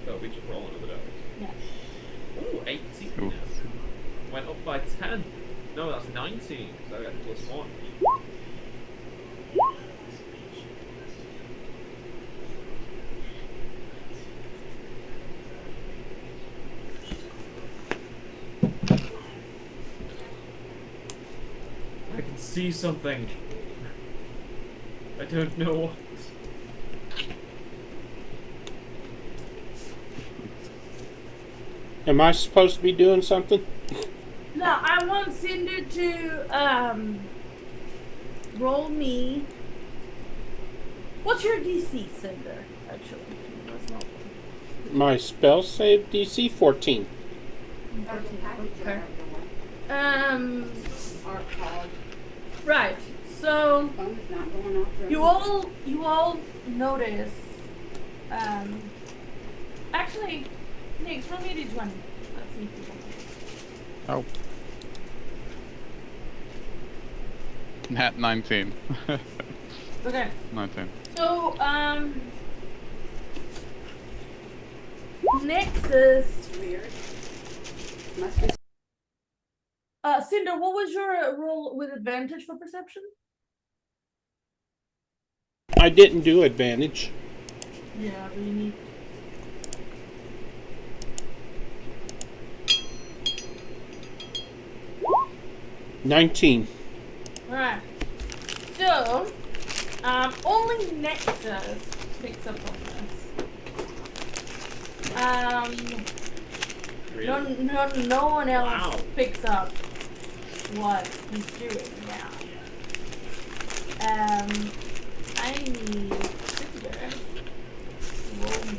So we just roll another die. Yeah. Ooh, 18 Ooh. now. Went up by 10. No, that's 19. So I got +1. I can see something. I don't know what. Am I supposed to be doing something? No, I want Cinder to roll me. What's your DC, Cinder? Actually, that's not My spell save DC 14. 14. Okay. Um. Art called. Right. So Phone's not going off. you all notice. Actually, Nick, roll me a d20. Let's see if you can. Oh. Nat 19. Okay. 19. So Nexus. Weird. Must be. Cinder, what was your roll with advantage for perception? I didn't do advantage. Yeah, but you need. $19. Alright. So, only Nexus picks up on this. Really? No one else Wow. picks up what he's doing now. I need Cinder to roll me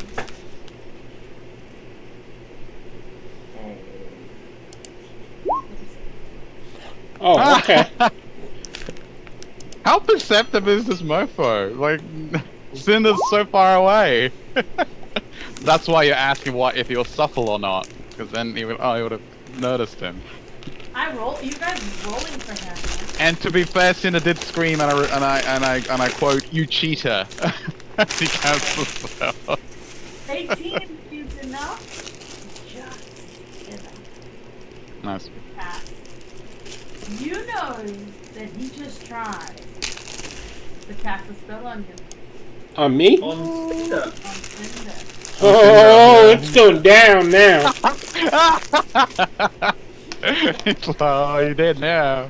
a Oh, okay. How perceptive is this mofo? Like, Cinder's so far away. That's why you're asking what if he was subtle or not, because then he would have noticed him. You guys rolling for him. And to be fair, Cinder did scream, and I quote, "You cheater!" As he cancels the spell. 18 is enough. Just enough. Nice. to pass. You know that he just tried to cast a spell on you. On me? On Cinder. On Cinder. Oh, it's going down now. Oh, you did now.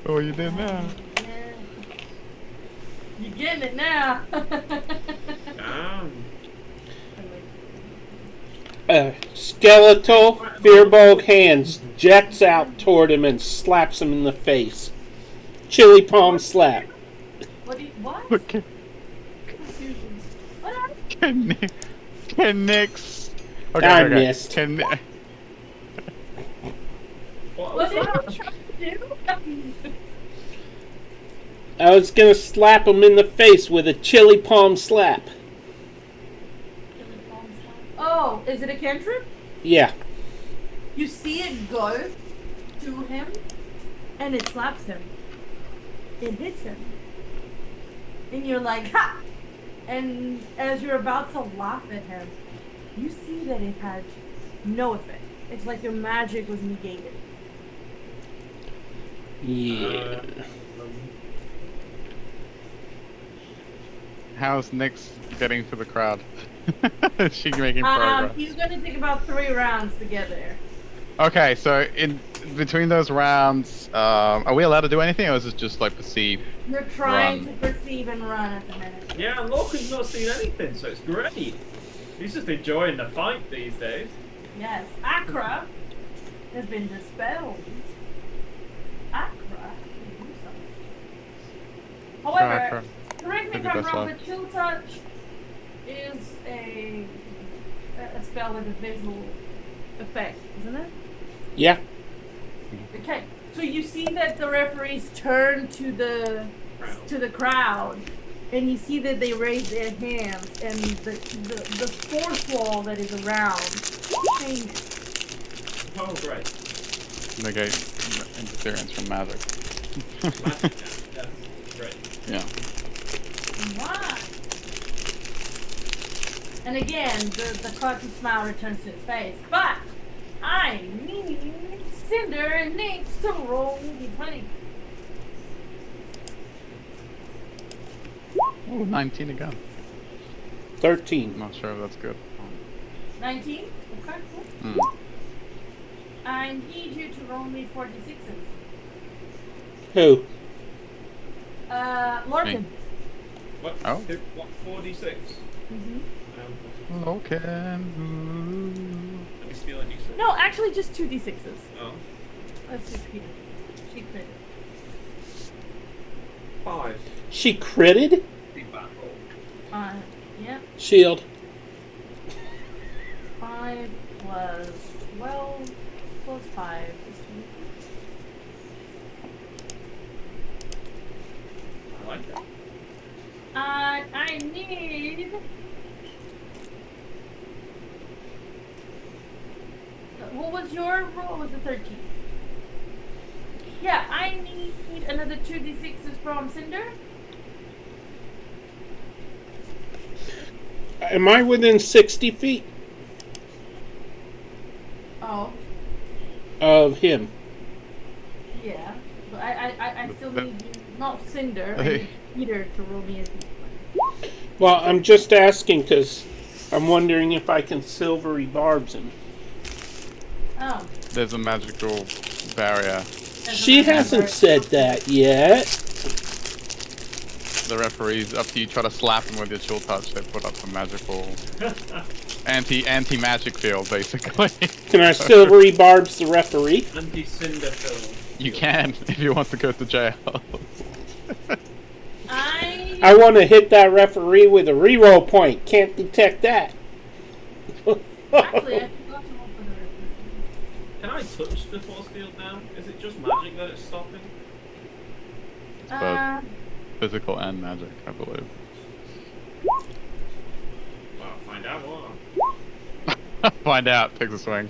Oh, you did now. Yeah. You're getting it now. Skeletal, Fearbog hands jets out toward him and slaps him in the face. Chili palm slap. What? Okay. Confusion. What happened? Can Nix? Okay, I okay. missed. Can What did I try to do? I was gonna slap him in the face with a chili palm slap. Oh, is it a cantrip? Yeah. You see it go to him, and it slaps him. It hits him. And you're like, ha! And as you're about to laugh at him, you see that it had no effect. It's like your magic was negated. Yeah. How's Nix getting to the crowd? Is she making progress? He's gonna take about 3 rounds to get there. Okay, so in between those rounds, are we allowed to do anything, or is it just like perceive? You're trying Run. to perceive and run at the minute. Yeah, Lorcan's not seen anything, so it's great. He's just enjoying the fight these days. Yes, Akra has been dispelled. Akra can do something. However, correct me if Maybe I'm that's wrong, why. but Chill Touch is a spell with a visual effect, isn't it? Yeah. Okay, so you see that the referees turn to the crowd, and you see that they raise their hands, and the force wall that is around changes. Oh, great. Negate interference from magic. Yes, great. Yeah. Right. And again, the clucky smile returns to his face, but I need Cinder and Nix to roll d20. Oh, 19 again. 13. Not sure if that's good. 19? Okay, cool. Hmm. I need you to roll me 46s. Who? Lorcan. Me. What? Oh. What? 4d6. Mm-hmm. Okay. Let me steal a d6. No, actually just 2d6s. Oh. Let's just repeat it. She crit. 5. She critted? Big bad roll. Yeah. Shield. 5 plus 12 plus 5 is 20. I like that. I need. What was your roll? Was it 13? Yeah, I need another 2d6s from Cinder. Am I within 60 feet Oh, of him? yeah. But I still need you, not Cinder. I need Peter to roll me a d20. Well, I'm just asking because I'm wondering if I can silvery barbs him. Oh. There's a magical barrier. She hasn't said that yet. The referees, after you try to slap them with your chill touch, they put up some magical anti-magic field, basically. Can I silvery barbs the referee? Anti-Cinder film. You can, if you want to go to jail. I want to hit that referee with a reroll point. Can't detect that. Actually, I forgot to roll for the referee. Can I I touch the force field now? Is it just magic that it's stopping? Uh, Physical and magic, I believe. Well, I'll find out more. Find out. Takes a swing.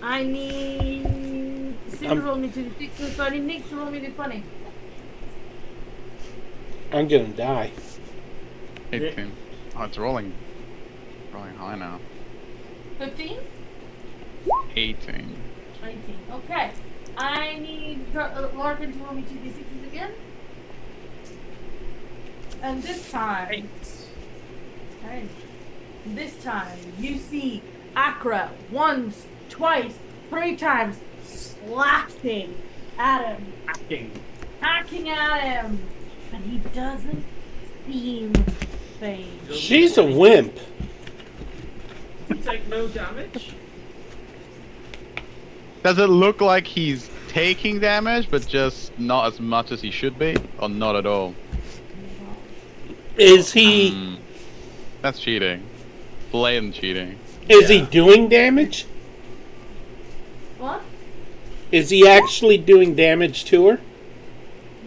I need Sid to roll me 2d6, so I need Nick to roll me the 20. I'm gonna die. 18. Oh, it's rolling high now. 15? 18. 19. Okay. I need Larkin to roll me 2d6s again. And this time, okay, this time you see Akra once, twice, 3 times slashing at him, hacking at him, and he doesn't seem phased. She's a wimp. Does he take no damage? Does it look like he's taking damage, but just not as much as he should be? Or not at all? Is he? That's cheating. Blatant cheating. Is he doing damage? What? Is he actually doing damage to her?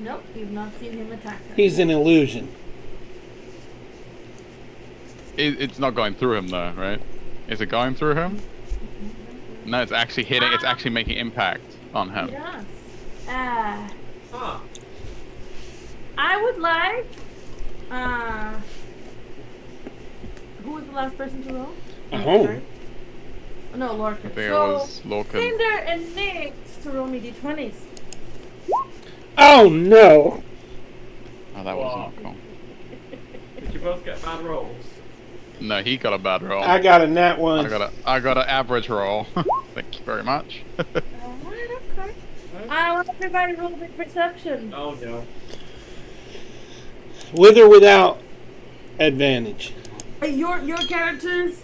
Nope, you've not seen him attack her. He's an illusion. It's not going through him though, right? Is it going through him? No, it's actually hitting. It's actually making impact on him. Yes. Ah. I would like. Who was the last person to roll? Oh. No, Larkin. I think it So, was Lorcan. Cinder and Nick to roll me d20s. Oh no! Oh, that was not cool. Did you both get bad rolls? No, he got a bad roll. I got a nat one. I got an average roll. Thank you very much. Alright, okay. I want everybody to roll a big perception. Oh no. With or without advantage. Your characters,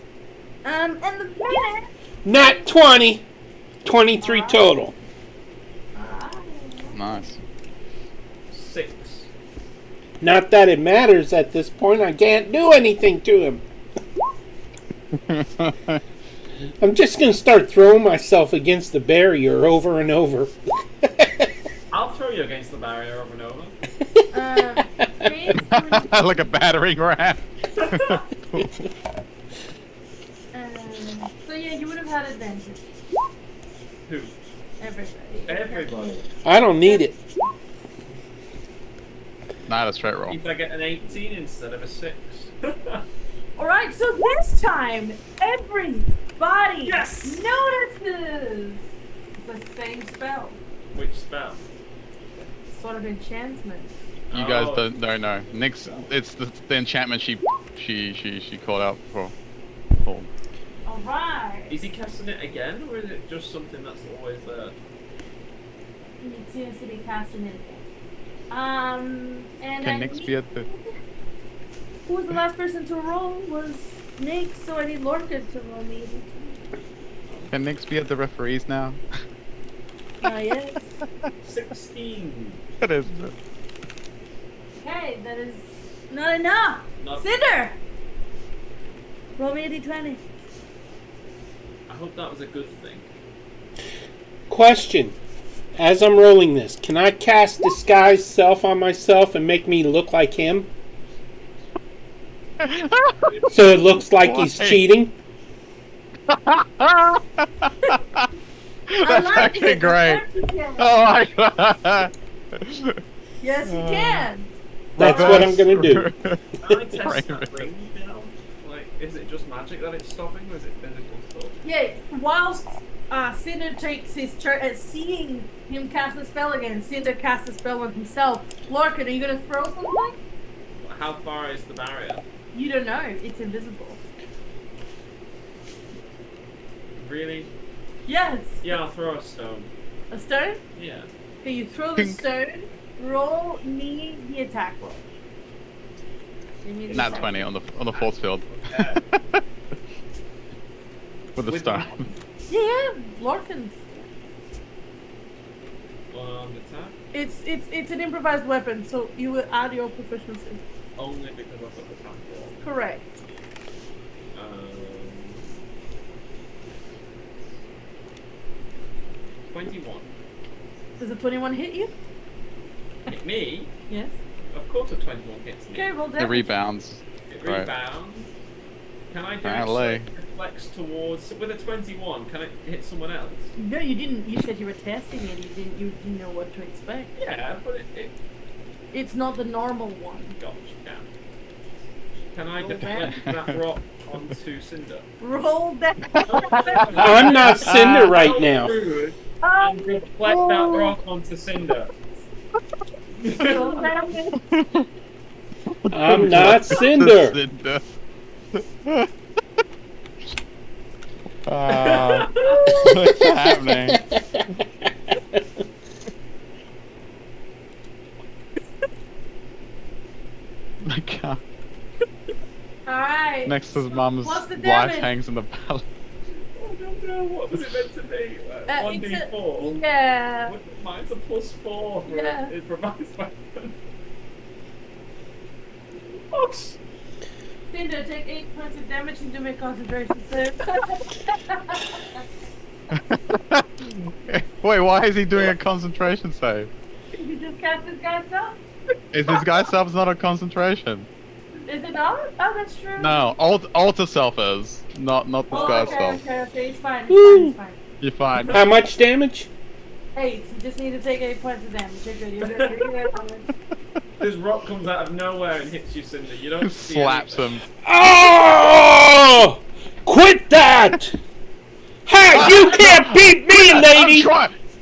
and the planet. Nat 20. 23 total. Nice. 6. Not that it matters at this point. I can't do anything to him. I'm just gonna start throwing myself against the barrier over and over. I'll throw you against the barrier over and over. Like a battering ram. So yeah, you would have had advantage. Who? Everybody. Everybody. I don't need it. Not a straight roll. If I get an 18 instead of a 6. Alright, so this time, everybody Yes! notices the same spell. Which spell? Sort of enchantment. You guys don't know. Nick's. It's the enchantment she called out for. Called. Alright. Is he casting it again, or is it just something that's always there? It seems to be casting it again. And Can I Nick's need- be at the? Who was the last person to roll? Was Nick, so I need Lorcan to roll me. Can Nick's be at the referees now? Yes. 16. It is. Okay, that is not enough. Not- Cinder! Roll me a d20. I hope that was a good thing. Question. As I'm rolling this, can I cast Disguise Self on myself and make me look like him? So it looks like he's Why? cheating? That's actually great. Oh my god. Yes, you can. That's what I'm gonna do. Can I test that ring now? Like, is it just magic that it's stopping, or is it physical stuff? Yeah, whilst Cinder takes his turn, seeing him cast the spell again, Cinder casts the spell on himself. Lorcan, are you gonna throw something? How far is the barrier? You don't know. It's invisible. Really? Yes. Yeah, I'll throw a stone. A stone? Yeah. Okay, you throw the stone. Roll me the attack roll. Give me the Nat attack 20 on the force field. Okay. With the With stone. Yeah, Lorcan's. Attack. It's an improvised weapon, so you will add your proficiency. only because I've got the platform. Correct. 21. Does a 21 hit you? Hit me? Yes. Of course a 21 hits me. Okay, roll It damage. rebounds. It Right. rebounds. Can I do Apparently. a reflex towards with a 21? Can it hit someone else? No, you didn't. You said you were testing it. You didn't know what to expect. Yeah, but it It's not the normal one. gosh, yeah. Can I Roll deflect that rock onto Cinder? Roll that. I'm not Cinder right now. Rude, and deflect that rock onto Cinder. Roll damage. I'm not Cinder. Cinder. What's happening? My God. All right. Next to his mum's What's the life damage? hangs in the balance. Oh no, what was it meant to be? It's 1d4? Yeah. Mine's a +4 for Yeah. it improvised weapon. What? Cinder, take 8 points of damage and do my concentration save. Wait, why is he doing a concentration save? You just cast this guy's spell? Is this guy subs not a concentration? Is it not? Oh, that's true. No, alter self is. Not this Oh, guy's okay, self. okay. It's fine. Woo. It's fine. You're fine. How much damage? 8. You just need to take 8 points of damage. You're good. You're good. You're good. This rock comes out of nowhere and hits you, Cinder. You don't see Slaps anything. him. Oh! Quit that! Ha! You can't beat me, lady!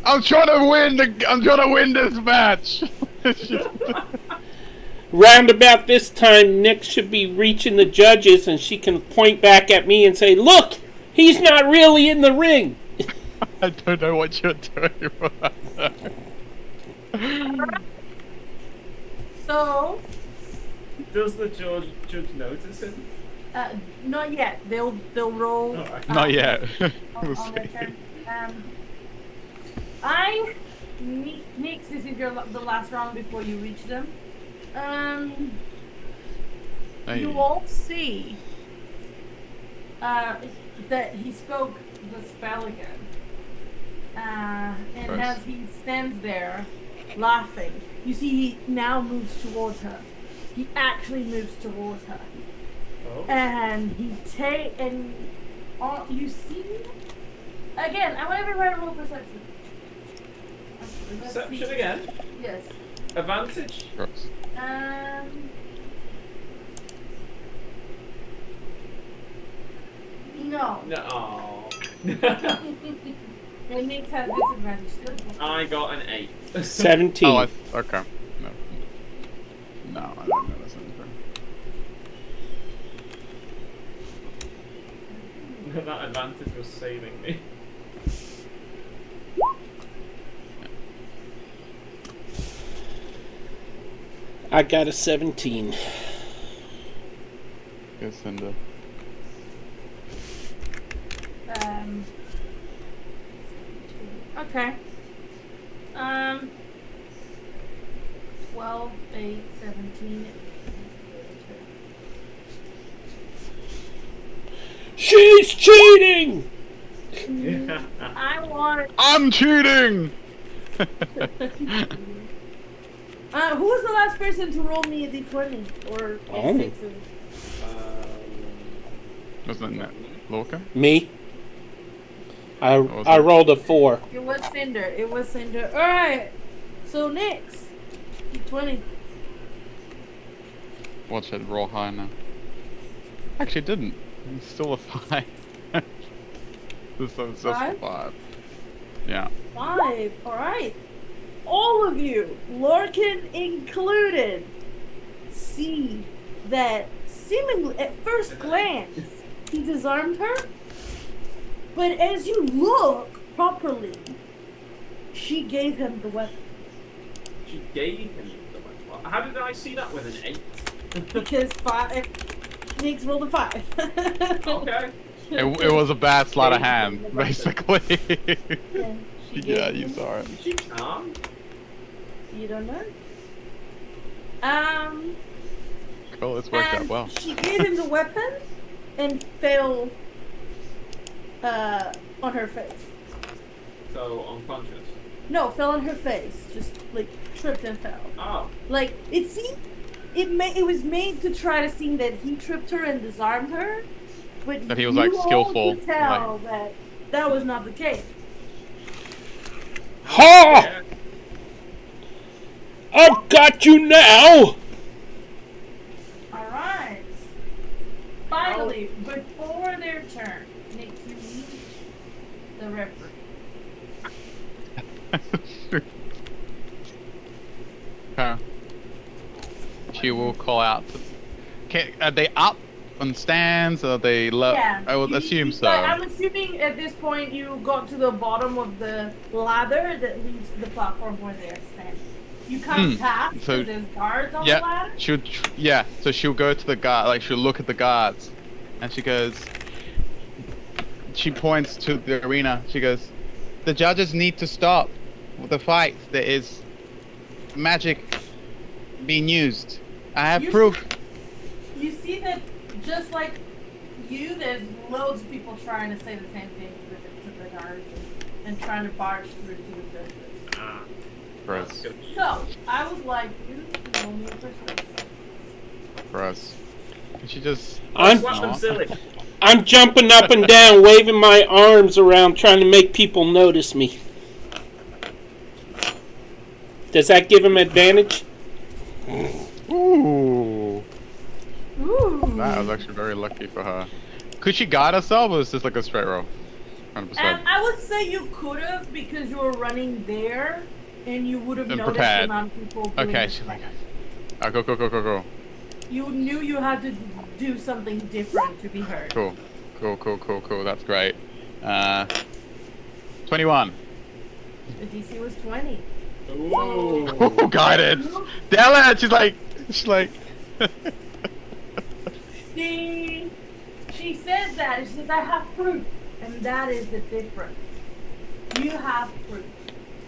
I'm trying to win. I'm trying to win this match. Round about this time, Nick should be reaching the judges, and she can point back at me and say, "Look, he's not really in the ring." I don't know what you're doing. So, Does the judge notice him? not yet. They'll roll. Alright. Not yet. On We'll their see. turn. Nix, this is the last round before you reach them. Hey. You all see that he spoke the spell again. And Gross. as he stands there laughing, you see he now moves towards her. He actually moves towards her. Oh. And you see again. I want everybody to roll perception. Actually, let's Perception see. again. Yes. Advantage. Gross. No. No. Oh. It makes have disadvantage. I got an 8. 17. Oh, okay. No. No, I didn't notice anything. That advantage was saving me. I got a 17. Good Cinder. Okay. 12, 8, 17. She's cheating! I want. I'm cheating! Who was the last person to roll me a d20 or Oh. d6? Wasn't that Lorca? Me? I was I it? rolled a 4. It was Cinder. It was Cinder. All right. So next, d20. Watch it roll high now. Actually, it didn't. It's still a 5. It's just a 5? 5. Yeah. 5. All right. All of you, Lorcan included, see that seemingly at first glance he disarmed her, but as you look properly, she gave him the weapon She gave him the weapon. How did I see that with an 8? because Nick's rolled a 5. Okay. It was a bad sleight of hand, basically. Yeah, she Yeah, gave you him- saw it. Is she charmed? You don't know. Well, it's worked out And well. she gave him the weapon and fell on her face. So unconscious. No, fell on her face. Just like tripped and fell. Oh. Like it seemed, it was made to try to seem that he tripped her and disarmed her, but That he was, like, you all skillful, could tell that that was not the case. Ha! Yeah. I've got you now! All right. Finally, before their turn, Nick, you meet the referee. Okay. She will call out. Are they up on stands? Are they low? Yeah, I would assume so. I'm assuming at this point you got to the bottom of the ladder that leads to the platform where they're standing. You can't pass because So- there's guards on the Yeah, ladder. so she'll go to the guard, like she'll look at the guards, and she goes. She points to the arena. She goes, "The judges need to stop the fight. There is magic being used. I have You proof." You see that just like you, there's loads of people trying to say the same thing to the guards and trying to barge through to the judges. Ah. Gross. Good. So, I would like you to roll me a persuasion. Gross. And she just. I'm Slap them silly. I'm jumping up and down, waving my arms around, trying to make people notice me. Does that give him advantage? Ooh. Ooh. That was actually very lucky for her. Could she guide herself, or was this like a straight roll? 100%. I would say you could have because you were running there and you would have And noticed prepared. the amount of people doing Okay, this. she's like, go. You knew you had to do something different to be heard. Cool. That's great. 21. The DC was 20. Ooh. Ooh, guided. Damn it! She's like. She says that. She says, I have proof. And that is the difference. You have proof.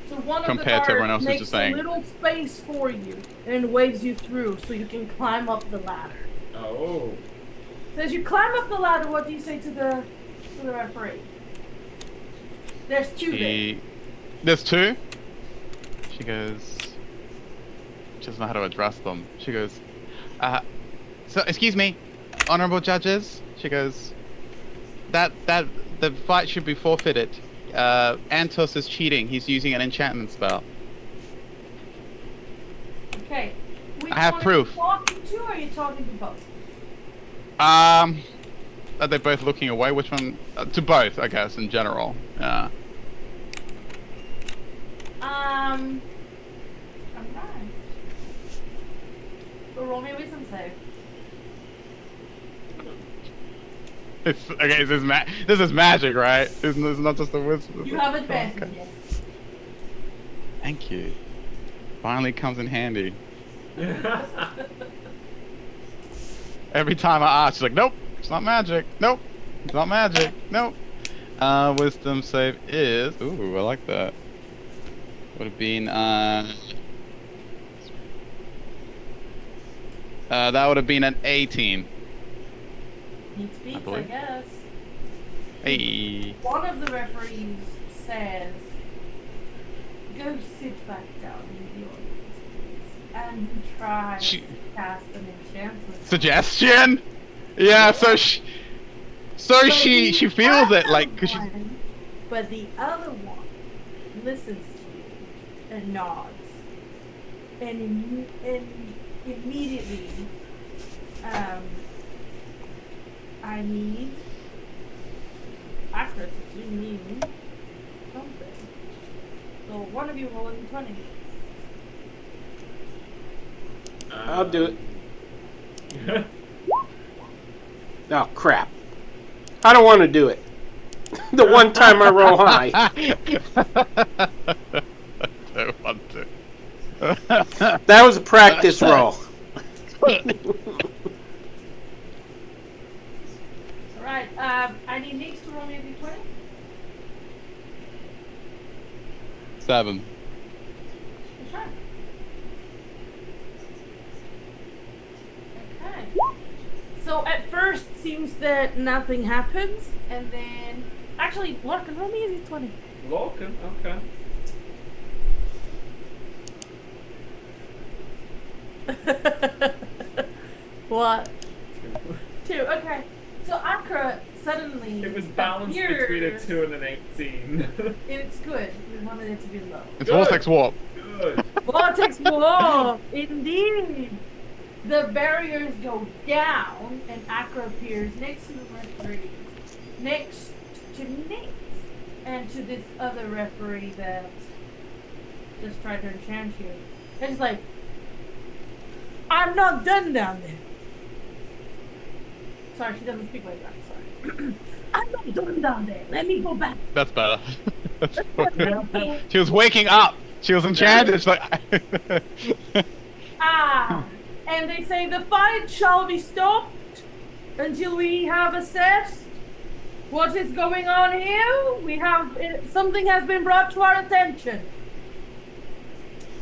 So one Compared of to the everyone guards else who's makes just a saying. little space for you and waves you through so you can climb up the ladder. Oh. So as you climb up the ladder, what do you say to the referee? There's two there. There's two? She goes. She doesn't know how to address them. She goes, so, excuse me, honorable judges. She goes, that the fight should be forfeited. Antos is cheating. He's using an enchantment spell. Okay. Which I have one proof. Are you talking to, or are you talking to both? Are they both looking away? Which one? To both, I guess, in general. Yeah. Alright. So roll me a wisdom save. Okay, this is magic, right? This is not just a whisper. You have advantage. Okay. Yes. Thank you. Finally comes in handy. Every time I ask, she's like, nope, it's not magic. Nope, it's not magic. Nope. Wisdom save is. Ooh, I like that. Would have been that would have been an 18. Needs beats, I believe. guess. Hey. One of the referees says, go sit back down in the audience, please. And he tries to cast an enchantment. Suggestion? Yeah, so she But she the feels it other like, cause she. one- But the other one listens to you and nods. And immediately, I need Accra to give me something. So one of you roll a 20. I'll do it. Oh, crap. I don't want to do it. The one time I roll high. Don't want to. That was a practice roll. Alright, I need Nix to roll me a d20. 7. Okay. Okay. So at first seems that nothing happens, and then actually, Larkin, roll me a d20. Lorcan, okay. What? 2. Okay. So Akra suddenly It was balanced between a appears. 2 and an 18. It's good. We wanted it to be low. It's Vortex Warp. Good. Vortex Warp! Indeed! The barriers go down, and Akra appears next to the referee, next to Nix, and to this other referee that just tried to enchant you. And it's like, I'm not done down there. Sorry, she doesn't speak like that. Sorry. I'm not done down there. Let me go back. That's better. She was waking up. She was enchanted. It's like. Ah! And they say the fight shall be stopped until we have assessed what is going on here. We have something has been brought to our attention.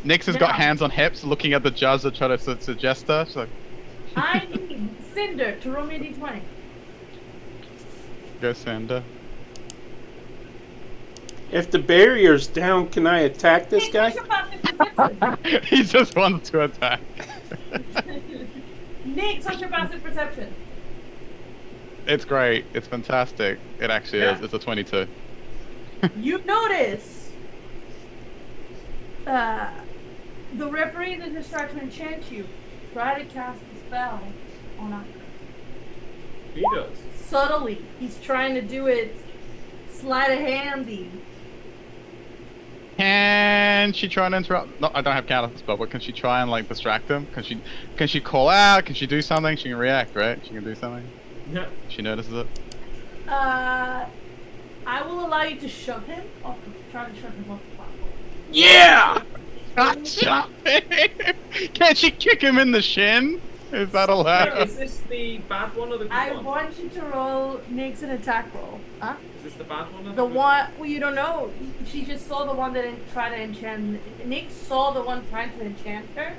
Nix has got hands on hips, looking at the judge that tried to suggest her. She's like, I need Cinder to roll me a d20. go Sander. If the barrier's down, can I attack this Hey, guy? what's your passive perception? He just wants to attack. Nick, what's your passive perception? It's great. It's fantastic. It actually is. Yeah. It's a 22. You notice the referee that just tried to enchant you try to cast a spell on Akra. He does. Subtly. He's trying to do it sleight of handy. Can she try and interrupt? No, I don't have counter spell, but can she try and like distract him? Can she call out? Can she do something? She can react, right? She can do something. Yeah. She notices it. I will allow you to shove him off try to shove him off the platform. Yeah! Shut him! Can't she kick him in the shin? Is that allowed? Is this the bad one or the good I one? want you to roll Nick's an attack roll. Huh? Is this the bad one or The good one, well, you don't know. She just saw the one that tried to enchant. Nick saw the one trying to enchant her.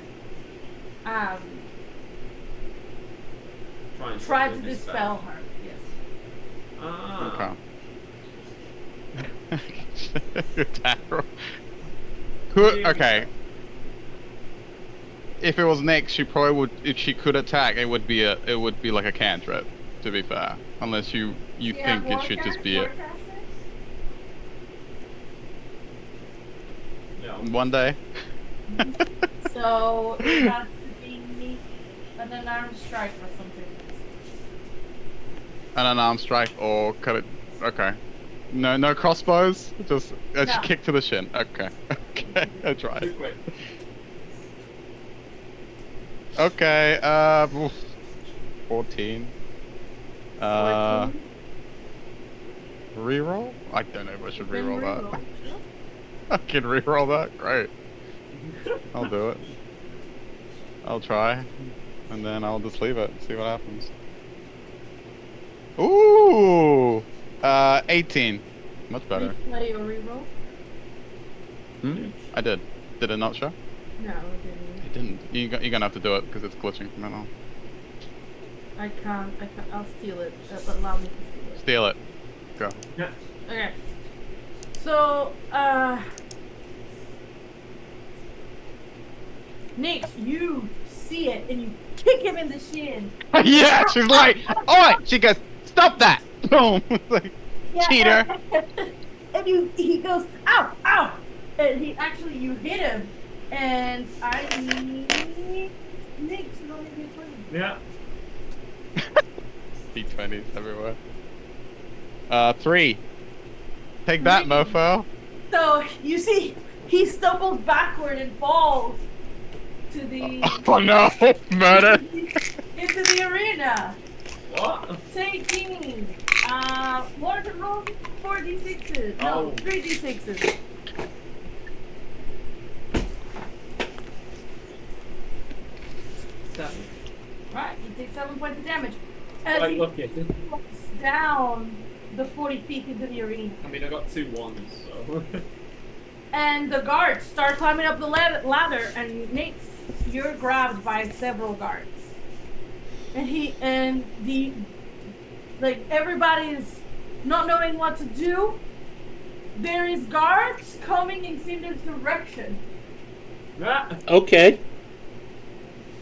Tried to dispel her. Yes. Ah. Okay. Attack roll. Okay. If it was Nick, she probably would. If she could attack, it would be like a cantrip. To be fair, unless you think it should just be it. No. One day. So it has to be an unarmed strike or something. An unarmed strike or cut it. Okay. No crossbows. Just No. kick to the shin. Okay. Okay. I try. Too quick. Okay. 14. Reroll? I don't know if I should Then reroll that. reroll. I can reroll that. Great. I'll do it. I'll try, and then I'll just leave it. See what happens. Ooh. 18. Much better. Replay or reroll? I did. Did it not show? No, it didn't. It didn't. You're gonna have to do it because it's glitching from now. I can't. I'll steal it. But allow me to steal it. Steal it. Go. Yeah. Okay. So, Nick, you see it and you kick him in the shin. Yeah, she's like, alright! She goes, stop that! Boom! It's like, Yeah, cheater! And he goes, ow, ow! And you hit him. And I need Nick to roll me a 20. Yeah. D20s everywhere. 3. Take that, mofo. So, you see, he stumbles backward and falls to the... Oh no! Murder! into the arena. What? Taking, what is it roll? 4d6s. No, Oh. 3d6s. Seven. Right, you take 7 points of damage. As Like, he look at it. walks down the 40 feet into the arena. I mean, I got 2 ones, so. And the guards start climbing up the ladder, and Nate, you're grabbed by several guards. and everybody is not knowing what to do. There is guards coming in Cinder's direction. Ah, Okay.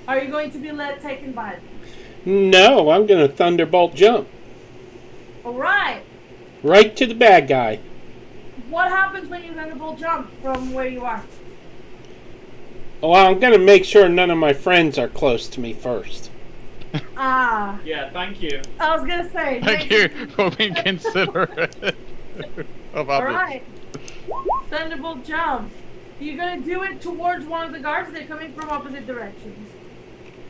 Are you going to be taken by them? No, I'm gonna thunderbolt jump All right. right to the bad guy. What happens when you thunderbolt jump from where you are? Well, I'm gonna make sure none of my friends are close to me first. Ah, yeah, thank you. I was gonna say. Thank you for being considerate of All others. right. Thunderbolt jump. You're gonna do it towards one of the guards. They're coming from opposite directions.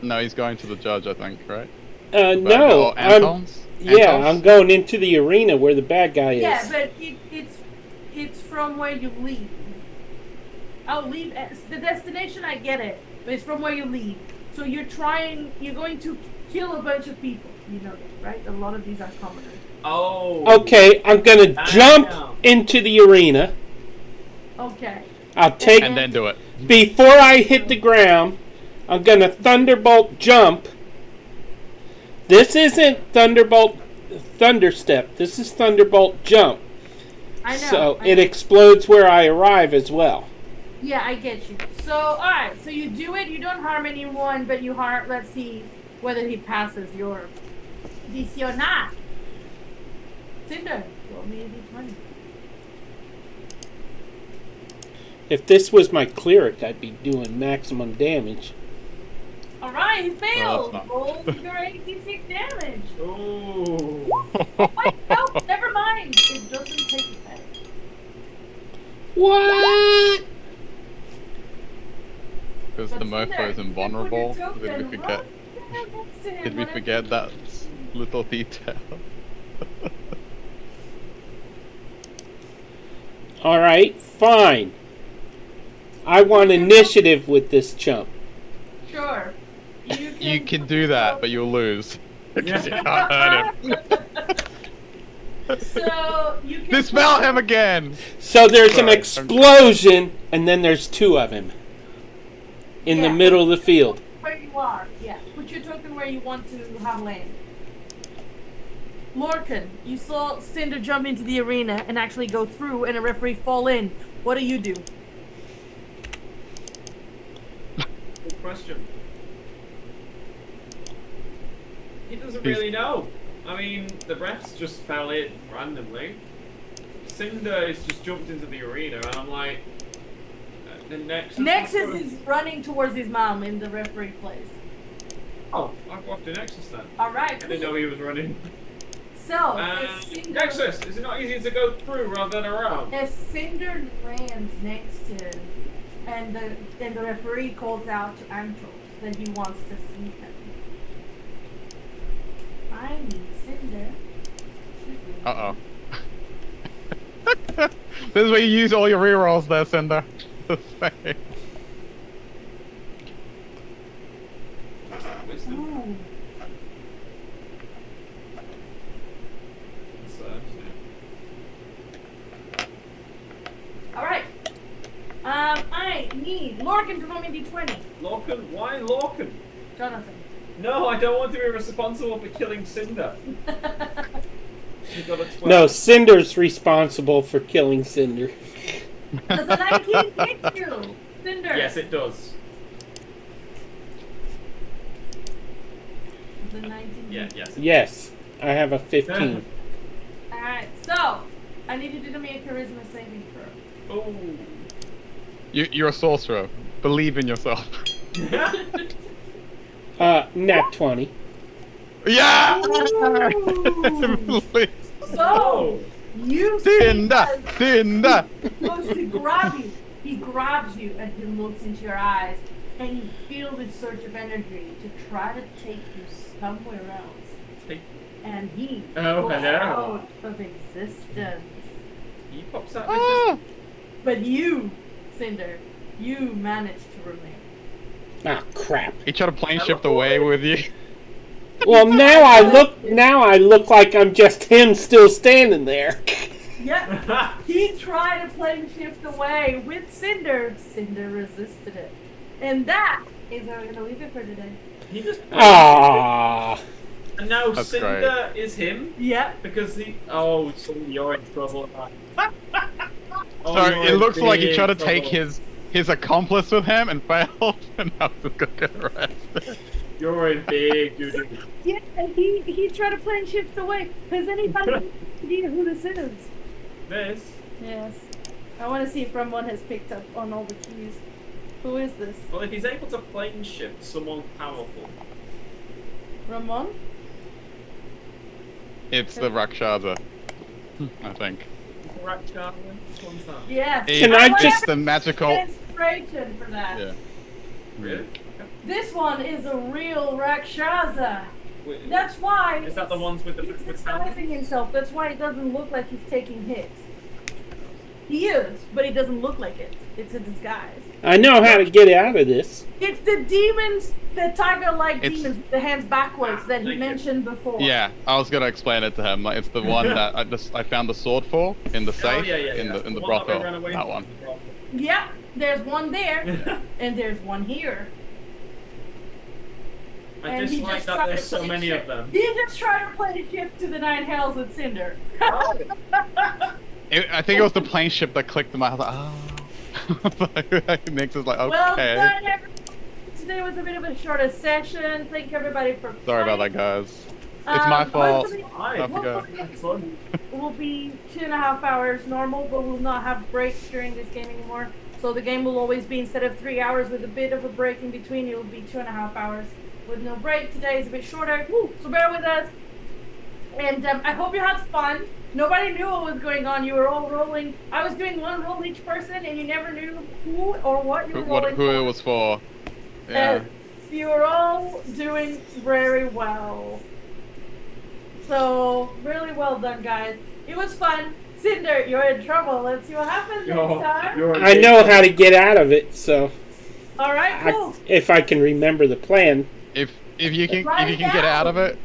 No, he's going to the judge, I think, right? No, Or Anton's? yeah, Anton's? I'm going into the arena where the bad guy is. Yeah, but it's from where you leave. Oh, leave the destination. I get it, but it's from where you leave. So you're going to kill a bunch of people. You know that, right? A lot of these are commoners. Oh. Okay, I'm gonna jump into the arena. Okay. I'll take And then do it. before I hit the ground. I'm gonna thunderbolt jump. This isn't thunderstep. This is thunderbolt jump. I know. So I it know. explodes where I arrive as well. Yeah, I get you. So, alright, so you do it, you don't harm anyone, but you harm, let's see whether he passes your DC or not. Cinder, roll me a d20. If this was my cleric, I'd be doing maximum damage. Alright, he failed! not- Roll your 86 damage. Oh. Wait, no, never mind. It doesn't take effect. What? Because the mofo is invulnerable. Did we forget that little detail? Alright, fine. I want initiative with this chump. Sure. You can do that, but you'll lose. Because you can't hurt him. So you can Dispel him again! So there's an Sorry, explosion, and then there's two of him. In the Yeah. middle of the field. where you are. Yeah, put your token where you want to have land. Lorcan, you saw Cinder jump into the arena and actually go through, and a referee fall in. What do you do? Good question. He doesn't really know. I mean, the refs just fell in randomly. Cinder has just jumped into the arena, and I'm like, the Nexus is running towards his mom in the referee place. Oh, I'll go after Nexus then. All right. I didn't know he was running. So, as Cinder, Nexus, is it not easier to go through rather than around? as Cinder lands next to him, and the referee calls out to Antros that he wants to see him. I need Cinder. Uh-oh. This is where you use all your rerolls there, Cinder. Wisdom. Ooh. All right. I need Lorcan to roll me d20. Lorcan? Why Lorcan? Jonathan. No, I don't want to be responsible for killing Cinder. You got a 12. No, Cinder's responsible for killing Cinder. Does the 19 hit you? Cinder. Yes, it does. The 19 Yeah, hit. yes. Yes, I have a 15. All right. So, I need you to do me a charisma saving throw. Oh. You're a sorcerer. Believe in yourself. Nat 20. Yeah! Ooh. So, Oh. you see Cinder! as Cinder! he goes to grab you. He grabs you and he looks into your eyes, and you feel this surge of energy to try to take you somewhere else. Take- And he Oh, goes hello. out of existence. He pops out Ah! But you, Cinder, you managed to remain. Ah, crap. He tried to plane shift away with you. Well, now I look like I'm just him still standing there. Yeah, he tried to plane shift away with Cinder. Cinder resisted it. And that is where we're going to leave it for today. He just played Ah. and now That's Cinder is him Yeah. because the so you're in trouble. Oh, So you're it in looks like he big tried to take trouble. his accomplice with him and failed, and now he's gonna get arrested. You're in big doo-doo. Yeah, and he tried to plan shifts away. Has anybody any idea who this is? This. Yes. I want to see if Ramon has picked up on all the keys. Who is this? Well, if he's able to plane shift someone powerful. Ramon? It's the Rakshasa, I think. Correct, Charlie? Which one's that? Yes. Can I want just- It's the magical. inspiration for that. Yeah. Really? This one is a real Rakshasa. Wait, That's why. is that the ones with the He's with disguising himself. That's why it doesn't look like he's taking hits. He is, but it doesn't look like it. It's a disguise. I know how to get out of this. It's the demons, the tiger-like It's- demons with the hands backwards that he Thank you. mentioned before. Yeah, I was gonna explain it to him. Like, it's the one that I found the sword for in the safe in the one that we brothel. ran away That from. one. Yeah, there's one there, and there's one here. I And he dislike just that tried there's to so play many shit. of them. He just tried to play the shift to the nine hells with Cinder. I think it was the plane ship that clicked him. I was like, oh. Nick's is like, okay. Well done, everyone. Today was a bit of a shorter session. Thank you, everybody, for Sorry about that, guys. It's my fault. hopefully- Hi. I forgot. hopefully Will be 2.5 hours normal, but we'll not have breaks during this game anymore. So the game will always be, instead of 3 hours with a bit of a break in between, it will be 2.5 hours with no break. Today is a bit shorter, so bear with us. And I hope you had fun. Nobody knew what was going on. You were all rolling. I was doing one roll each person, and you never knew who or what you were rolling Who for. it was for. Yeah. You were all doing very well. So, really well done, guys. It was fun. Cinder, you're in trouble. Let's see what happens next time. I know how to get out of it, so Alright, cool. if I can remember the plan. If you can Write it get out of down. it,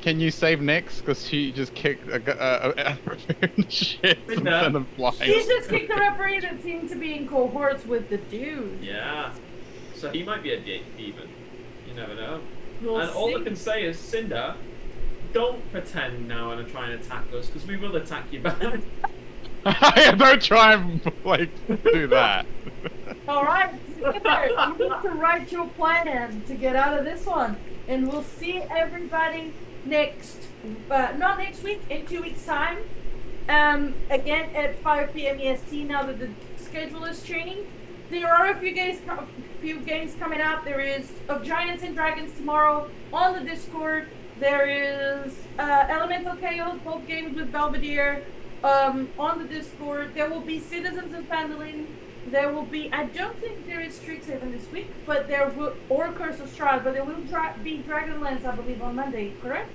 can you save Nyx? Because she just kicked a shit Cinder. instead of She flying. just kicked the referee that seemed to be in cohorts with the dude. Yeah. So he might be a demon. You never know. We'll and all I see. can say is, Cinder, don't pretend now and try and attack us, because we will attack you back. Don't try and like do that. Alright, Cinder, you need to write your plan to get out of this one. And we'll see everybody not next week, in 2 weeks' time. Again at 5 p.m. EST, now that the schedule is changing. There are a few games coming out. There is of Giants and Dragons tomorrow on the Discord. There is Elemental Chaos, both games with Belvedere on the Discord. There will be Citizens of Phandalin. There will be, I don't think there is Strixhaven this week, but there will, or Curse of Strahd, but there will be Dragonlance, I believe, on Monday, correct?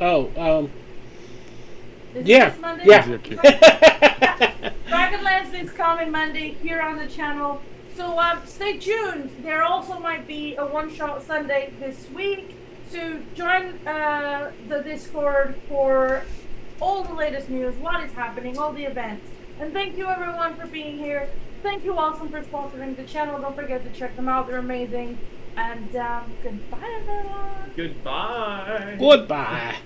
Oh, Is it yeah, this Monday? yeah. Dragonlance is coming Monday here on the channel. So stay tuned. There also might be a one-shot Sunday this week. So join the Discord for all the latest news, what is happening, all the events. And thank you everyone for being here. Thank you Awesome for sponsoring the channel. Don't forget to check them out. They're amazing. And goodbye everyone. Goodbye. Goodbye.